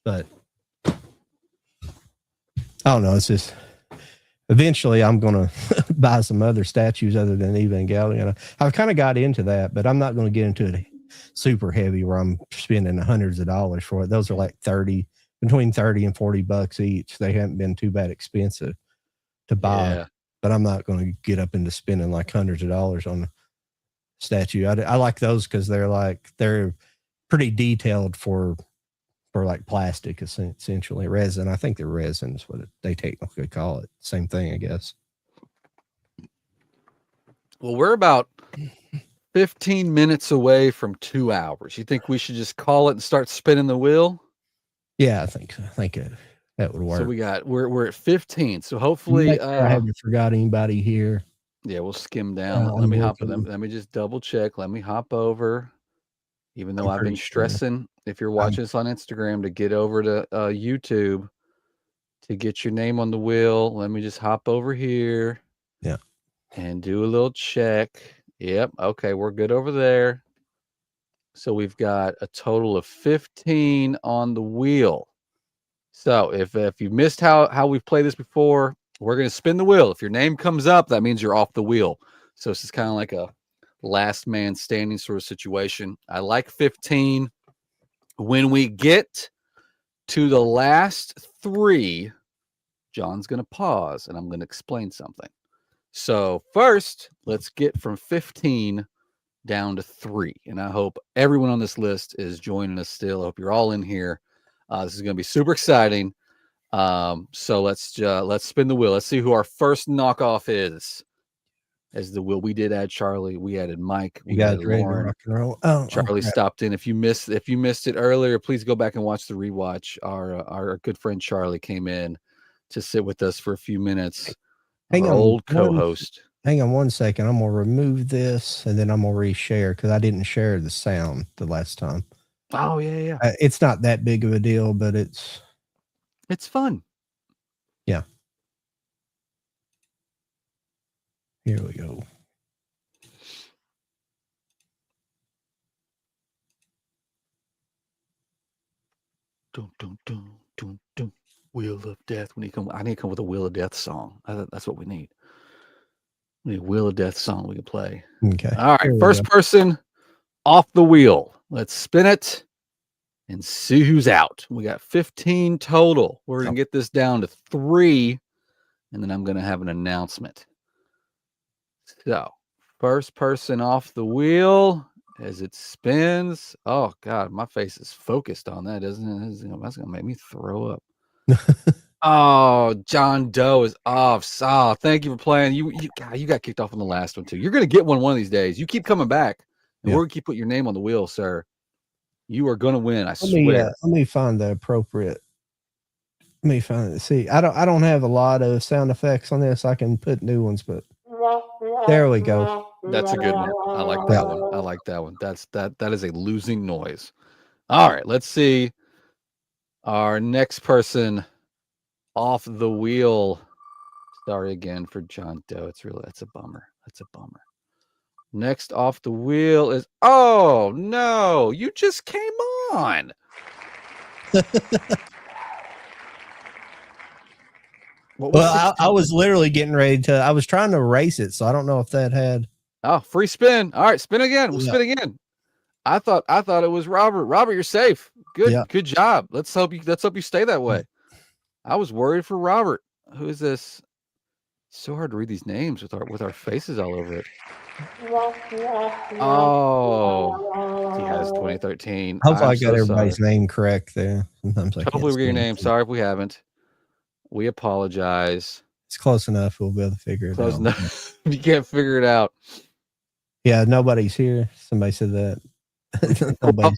but I don't know. It's just eventually I'm going to buy some other statues other than Evangelion. I've kind of got into that, but I'm not going to get into it super heavy where I'm spending hundreds of dollars for it. Those are like between 30 and $40 each. They haven't been too bad expensive to buy. Yeah. But I'm not going to get up into spending like hundreds of dollars on a statue. I like those because they're pretty detailed for like plastic, essentially resin. I think they're resin is what they technically call it. Same thing, I guess. Well, we're about 15 minutes away from 2 hours. You think we should just call it and start spinning the wheel? Yeah, I think that would work. So we're at 15. So hopefully I haven't forgot anybody here. Yeah, we'll skim down. Let me hop in. Let me just double check. Let me hop over. Even though I've been stressing, if you're watching this on Instagram, to get over to YouTube to get your name on the wheel. Let me just hop over here. Yeah. And do a little check. Yep. Okay, we're good over there. So we've got a total of 15 on the wheel. So if you missed how we've played this before, we're going to spin the wheel. If your name comes up, that means you're off the wheel. So this is kind of like a last man standing sort of situation. I like 15. When we get to the last 3, John's going to pause and I'm going to explain something. So first, let's get from 15 down to 3. And I hope everyone on this list is joining us still. I hope you're all in here. This is going to be super exciting. So let's spin the wheel. Let's see who our first knockoff is. As the wheel, we did add Charlie. We added Mike. We added Lauren. Rock and roll. Oh, Charlie stopped in. If you missed it earlier, please go back and watch the rewatch. Our good friend Charlie came in to sit with us for a few minutes. Our old co-host. Hang on one second. I'm gonna remove this and then I'm gonna reshare because I didn't share the sound the last time. Oh yeah. It's not that big of a deal, but it's fun. Yeah. Here we go. Dun, dun, dun, dun, dun. Wheel of Death. I need to come with a Wheel of Death song. That's what we need. We need a Wheel of Death song we can play. Okay. All right. First person off the wheel. Let's spin it and see who's out. We got 15 total. We're going to get this down to 3, and then I'm going to have an announcement. So, first person off the wheel as it spins. Oh, God, my face is focused on that, isn't it? That's going to make me throw up. Oh, John Doe is off. Oh, thank you for playing. You got kicked off on the last one, too. You're going to get one of these days. You keep coming back, and we're going to keep putting your name on the wheel, sir. You are going to win, I swear. Let me find the appropriate. Let me find it. See, I don't have a lot of sound effects on this. I can put new ones, but there we go. That's a good one. I like that one. I like that one. That is a losing noise. All right, let's see. Our next person off the wheel. Sorry again for John Doe. That's a bummer. That's a bummer. Next off the wheel is, oh no, you just came on. Well, I was literally getting ready to, I was trying to erase it, so I don't know if that had. Oh, free spin. All right, spin again. We'll spin again. I thought it was Robert. Robert, you're safe. Good job. Let's hope you stay that way. I was worried for Robert. Who is this? So hard to read these names with our faces all over it. Oh, he has 2013. Hopefully, I'm I got so everybody's sorry. name correct there. Sometimes I Hopefully, can't we get your see name. Sorry if we haven't. We apologize. It's close enough. We'll be able to figure it Close out. enough. You can't figure it out. Yeah, nobody's here. Somebody said that. Well,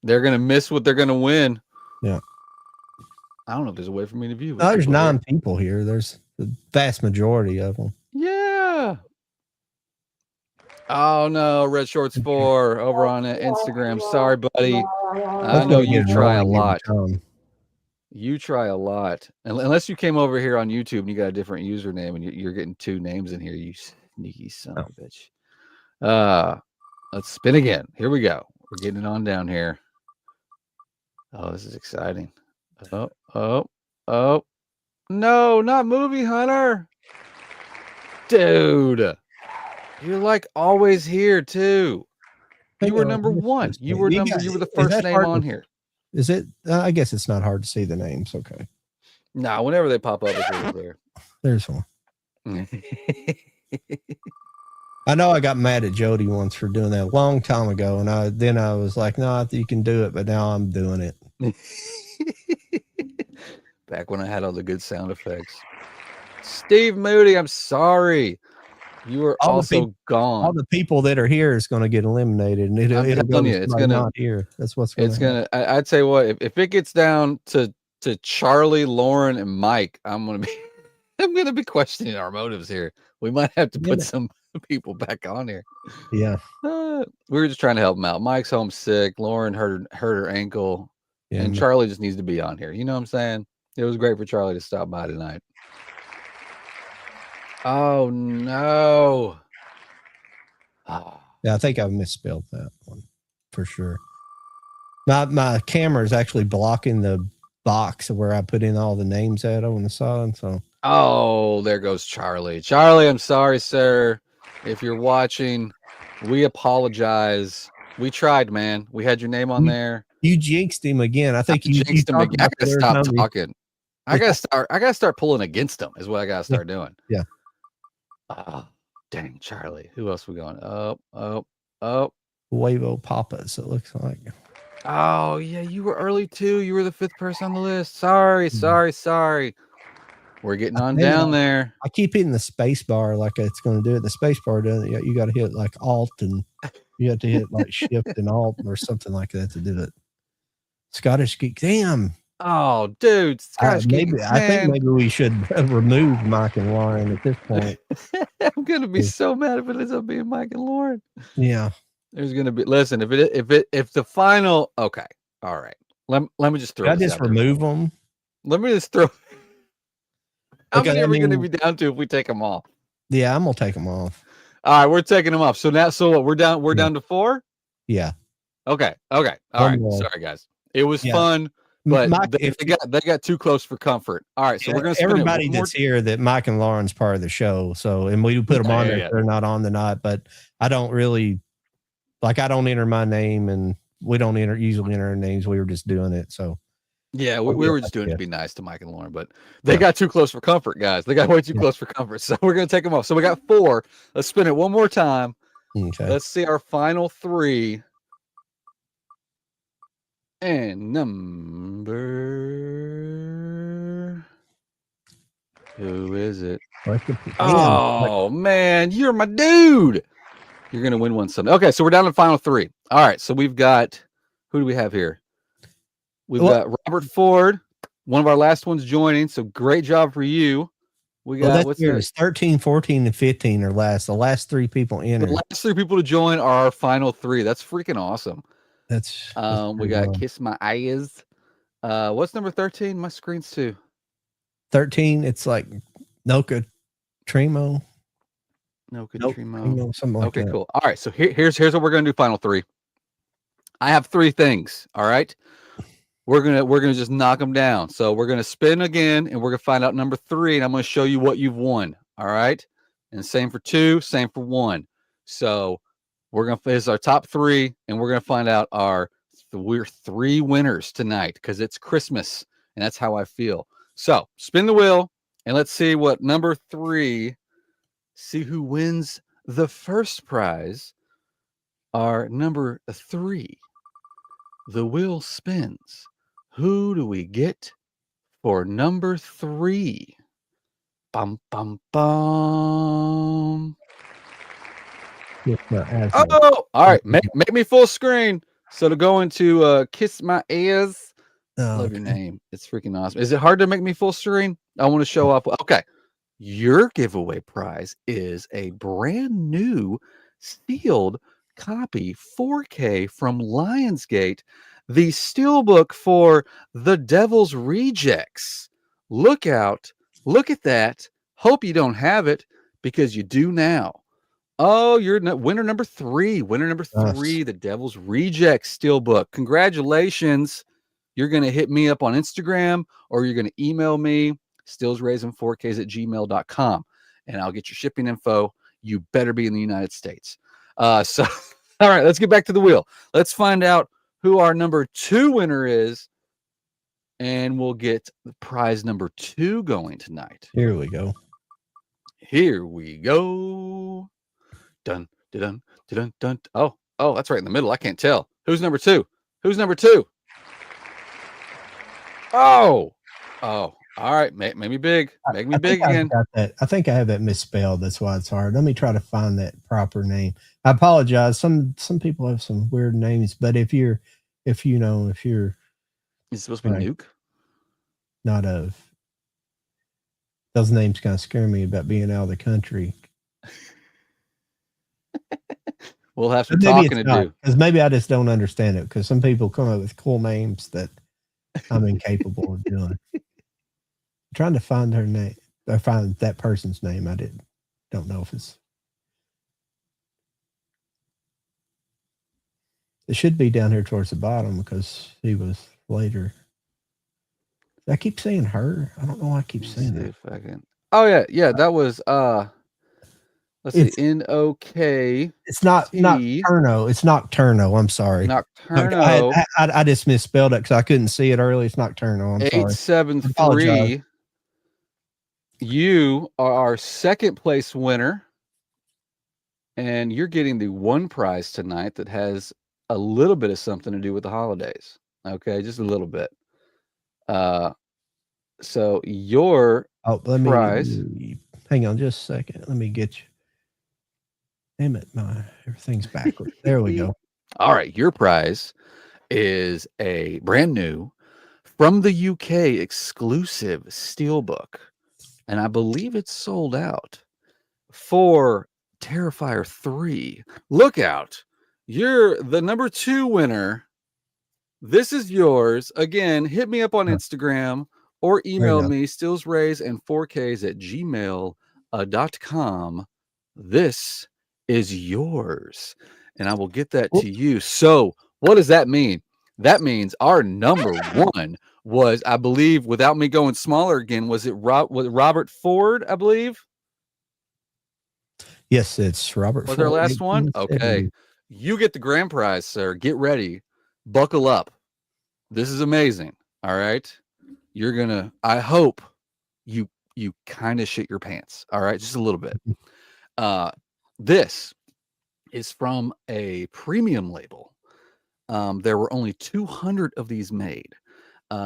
they're gonna miss what they're gonna win. Yeah. I don't know if there's a way for me to view. No, there's 9 people here. There's the vast majority of them. Yeah. Oh no, Red Shorts 4 over on Instagram. Sorry, buddy. I know you try a lot. You try a lot. Unless you came over here on YouTube and you got a different username and you're getting 2 names in here, you sneaky son of a bitch. Let's spin again. Here we go. We're getting it on down here. Oh, this is exciting. Oh. No, not Movie Hunter. Dude. You're like always here too. You were number 1. You were the first name on here. Is it? I guess it's not hard to see the names. Okay. No, whenever they pop up, it's over there. There's one. I know I got mad at Jody once for doing that a long time ago, and I was like, no, you can do it, but now I'm doing it. Back when I had all the good sound effects. Steve Moody, I'm sorry. You are also gone. All the people that are here is going to get eliminated, and it'll go to it's gonna not here. That's what's going to happen. I'd say what if it gets down to Charlie, Lauren, and Mike, I'm gonna be questioning our motives here. We might have to put some people back on here. Yeah. We were just trying to help them out. Mike's homesick. Lauren hurt her ankle. Yeah, and Charlie just needs to be on here. You know what I'm saying? It was great for Charlie to stop by tonight. Oh no. Oh. Yeah, I think I misspelled that one for sure. My camera is actually blocking the box where I put in all the names at on the side. So oh, there goes Charlie. Charlie, I'm sorry, sir. If you're watching, we apologize. We tried, man. We had your name on there. You jinxed him again. I think you jinxed him again. I gotta stop talking. I gotta start pulling against him is what I gotta start doing. Yeah. Oh, dang, Charlie. Who else we going? Oh. Huevo Papas, it looks like. Oh, yeah, you were early too. You were the 5th person on the list. Sorry. We're getting on down there. I keep hitting the space bar like it's going to do it. The space bar doesn't. You got to hit like Alt, and you have to hit like Shift and Alt or something like that to do it. Scottish Geek. Damn. Oh, dude. Scottish Geek. I think maybe we should remove Mike and Lauren at this point. I'm going to be so mad if it ends up being Mike and Lauren. Yeah. There's going to be, listen, if the final, okay. All right. Let me just throw I just remove them. Let me just throw. How many are we going to be down to if we take them off? Yeah, I'm going to take them off. All right. We're taking them off. So now, what? We're down to 4? Yeah. Okay. All right. Sorry, guys. It was fun. But Mike, they got too close for comfort. All right, so we're gonna everybody that's here that Mike and Lauren's part of the show. So, and we put them on there if they're not on the night. But I don't really I don't enter my name, and we don't usually enter our names. We were just doing it. So yeah, we were just doing it to be nice to Mike and Lauren, but they got too close for comfort, guys. They got way too close for comfort. So we're gonna take them off. So we got 4. Let's spin it one more time. Okay. Let's see our final 3. And number, who is it? Oh man, you're my dude. You're gonna win one someday. Okay, so we're down to the final 3. All right, so we've got, who do we have here? We've got Robert Ford, one of our last ones joining. So great job for you. We got what's yours? 13, 14, and 15 or last. The last 3 people entered. The last 3 people to join are our final 3. That's freaking awesome. That's we got Kiss My Eyes. What's number 13? My screen's too. 13, it's like Noka Tremo. Something like that. Okay, cool. All right, so here's what we're gonna do. Final 3. I have 3 things. All right, we're gonna just knock them down. So we're gonna spin again, and we're gonna find out number 3, and I'm gonna show you what you've won. All right, and same for 2, same for 1. So we're gonna face our top 3, and we're gonna find out we're 3 winners tonight because it's Christmas, and that's how I feel. So spin the wheel. And let's see what number 3, see who wins the first prize. Our number 3. The wheel spins. Who do we get for number 3? Bum, bum, bum. Oh, all right. Make me full screen. So to go into Kiss My Ass. Love your name. It's freaking awesome. Is it hard to make me full screen? I want to show up. Okay. Your giveaway prize is a brand new sealed copy 4K from Lionsgate, the steelbook for The Devil's Rejects. Look out. Look at that. Hope you don't have it because you do now. Oh, you're winner number 3. Winner number 3, The Devil's Rejects steelbook. Congratulations. You're going to hit me up on Instagram or you're going to email me, stillsraisin4ks@gmail.com, and I'll get your shipping info. You better be in the United States. So, all right, let's get back to the wheel. Let's find out who our number 2 winner is, and we'll get the prize number 2 going tonight. Here we go. Here we go. Dun, dun, dun, dun. Oh, that's right in the middle. I can't tell. Who's number 2? Who's number 2? Oh, all right. Make me big. Make me big again. I think I have that misspelled. That's why it's hard. Let me try to find that proper name. I apologize. Some people have some weird names, but if you're, Is it supposed to be Nuke? Not of. Those names kind of scare me about being out of the country. We'll have some talking to do. Because maybe I just don't understand it. Because some people come up with cool names that I'm incapable of doing. I'm trying to find her name. I find that person's name. I don't know if it should be down here towards the bottom because he was later. I keep saying her. I don't know why I keep saying that. If I can. Oh yeah. That was let's see. N-O-K. It's not Nocturno. It's Nocturno. I'm sorry. Nocturno. I just misspelled it because I couldn't see it early. It's Nocturno. I'm 873. You are our second place winner, and you're getting the one prize tonight that has a little bit of something to do with the holidays. Okay, just a little bit. So your prize. Hang on just a second. Let me get you. Damn it, everything's backwards. There we go. All right, your prize is a brand new from the UK exclusive steelbook, and I believe it's sold out for Terrifier 3. Look out. You're the number 2 winner. This is yours. Again, hit me up on Instagram or email me, stillsrays4ks@gmail.com. This is yours, and I will get that to you. So what does that mean? That means our number 1 was, I believe, without me going smaller again, was it Robert Ford, I believe? Yes, it's Robert Was Ford. our last one? Okay. You get the grand prize, sir. Get ready. Buckle up. This is amazing. All right. You're gonna, I hope you kind of shit your pants. All right, just a little bit. This is from a premium label. There were only 200 of these made.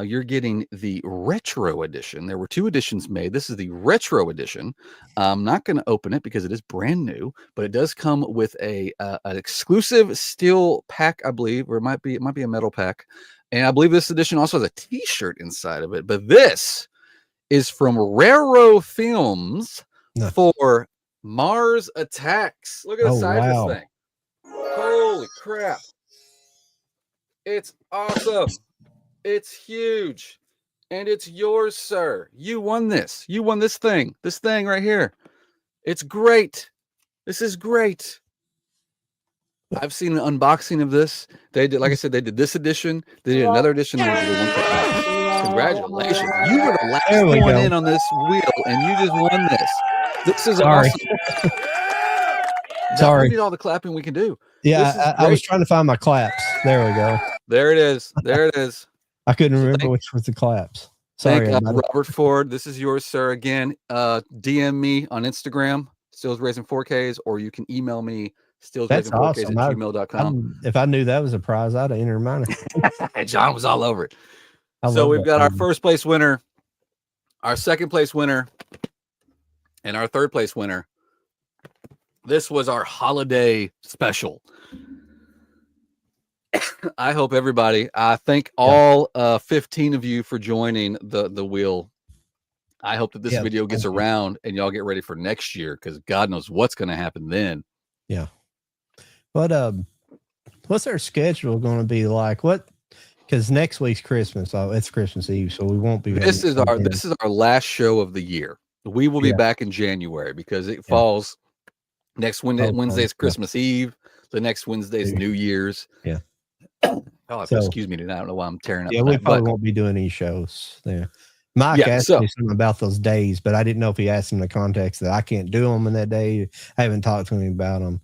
You're getting the retro edition. There were 2 editions made. This is the retro edition. I'm not going to open it because it is brand new, but it does come with an exclusive steel pack, I believe, or it might be a metal pack. And I believe this edition also has a T-shirt inside of it. But this is from Raro Films for Mars Attacks. Look at the size of this thing. Holy crap. It's awesome. It's huge. And it's yours, sir. You won this. You won this thing. This thing right here. It's great. This is great. I've seen an unboxing of this. They did, like I said, they did this edition. They did another edition. Congratulations. You were the last one in on this wheel, and you just won this. This is awesome. Sorry. We need all the clapping we can do. Yeah, I was trying to find my claps. There we go. There it is. There it is. I couldn't remember which was the claps. Sorry, Thank everybody. Robert Ford. This is yours, sir. Again, DM me on Instagram, Stills Raising 4Ks, or you can email me, That's stillsraising4ks awesome. at gmail.com. If I knew that was a prize, I'd have entered mine. John was all over it. I So love we've that got our movie. first place winner, our second place winner, and our third place winner. This was our holiday special. I hope everybody, I thank all 15 of you for joining the wheel. I hope that this video gets around and y'all get ready for next year, because God knows what's going to happen then. Yeah. But what's our schedule going to be like? Because next week's Christmas. Oh, it's Christmas Eve, so we won't be. This is our last show of the year. We will be back in January, because it falls next Wednesday. Wednesday's Christmas Eve. The next Wednesday's New Year's. Yeah. Oh, excuse me, I don't know why I'm tearing up. Yeah, we probably won't be doing any shows there. Mike asked me something about those days, but I didn't know if he asked in the context that I can't do them in that day. I haven't talked to him about them,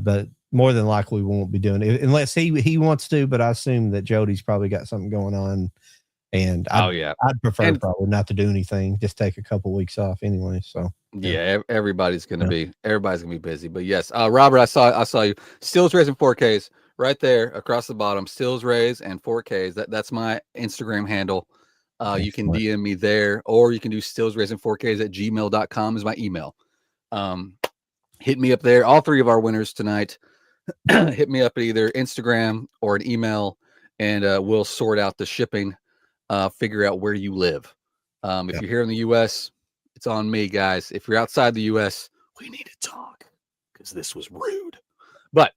but more than likely we won't be doing it unless he wants to. But I assume that Jody's probably got something going on, and I'd prefer probably not to do anything. Just take a couple weeks off anyway. So yeah, everybody's gonna be busy. But yes, Robert, I saw you. Stills Raising 4Ks right there across the bottom. Stills Raise and 4Ks. That's my Instagram handle. You can DM me there, or you can do stillsraising4ks at gmail.com is my email. Hit me up there. All three of our winners tonight, hit me up at either Instagram or an email, and we'll sort out the shipping, figure out where you live. If you're here in the US, it's on me, guys. If you're outside the US, we need to talk, because this was rude. But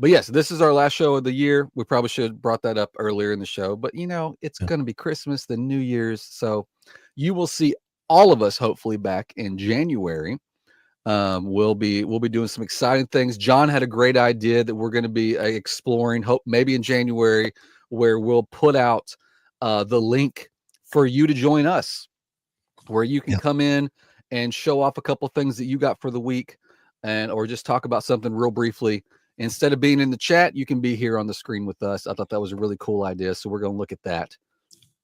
yes, this is our last show of the year. We probably should have brought that up earlier in the show, but it's going to be Christmas, then New Year's. So you will see all of us hopefully back in January. We'll be doing some exciting things. John had a great idea that we're going to be exploring, hope maybe in January, where we'll put out the link for you to join us, where you can come in and show off a couple things that you got for the week, or just talk about something real briefly. Instead of being in the chat, you can be here on the screen with us. I thought that was a really cool idea, so we're going to look at that.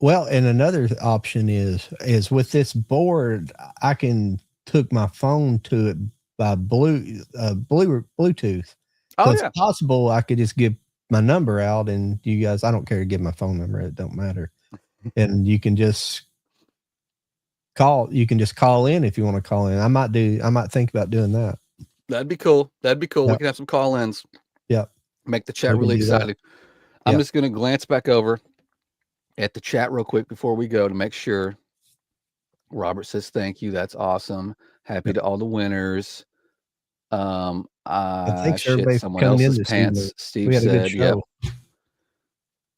Well, and another option is with this board, I can hook my phone to it by Bluetooth. So it's possible I could just give my number out, and you guys, I don't care to give my phone number; it don't matter. And you can just call. You can just call in if you want to call in. I might think about doing that. That'd be cool. We can have some call-ins. Yeah. Make the chat really exciting. I'm just going to glance back over at the chat real quick before we go to make sure. Robert says, thank you. That's awesome. Happy to all the winners. I shit someone else's pants. Steve said, yep.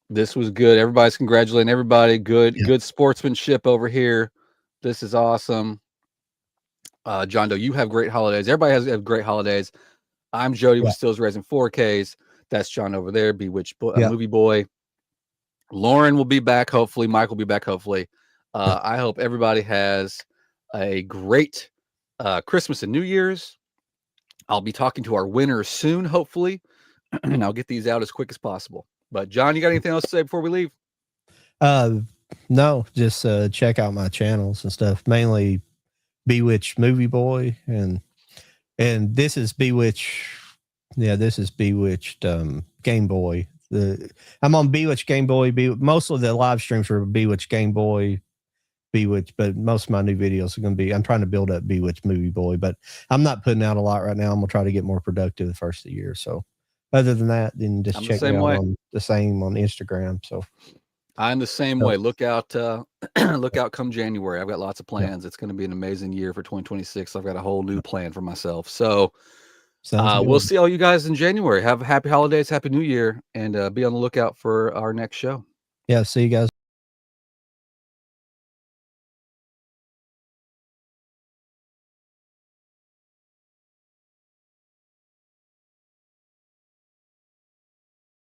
This was good. Everybody's congratulating everybody. Good sportsmanship over here. This is awesome. John Doe, you have great holidays. Everybody has great holidays. I'm Jody with Stills Raising 4Ks. That's John over there, Bewitched Movie Boy. Lauren will be back, hopefully. Mike will be back, hopefully. I hope everybody has a great Christmas and New Year's. I'll be talking to our winners soon, hopefully, and I'll get these out as quick as possible. But, John, you got anything else to say before we leave? No, just check out my channels and stuff, mainly Bewitched Movie Boy, and this is Bewitched. Yeah, this is Bewitched Game Boy. I'm on Bewitched Game Boy. Most of the live streams are Bewitched Game Boy, Bewitched, but most of my new videos are going to be. I'm trying to build up Bewitched Movie Boy, but I'm not putting out a lot right now. I'm gonna try to get more productive the first of the year. So, other than that, then just check me out on the same on Instagram. So. I'm the same way. Look out come January. I've got lots of plans. It's going to be an amazing year for 2026. I've got a whole new plan for myself. So we'll see all you guys in January. Have happy holidays, happy new year, and be on the lookout for our next show. Yeah, see you guys.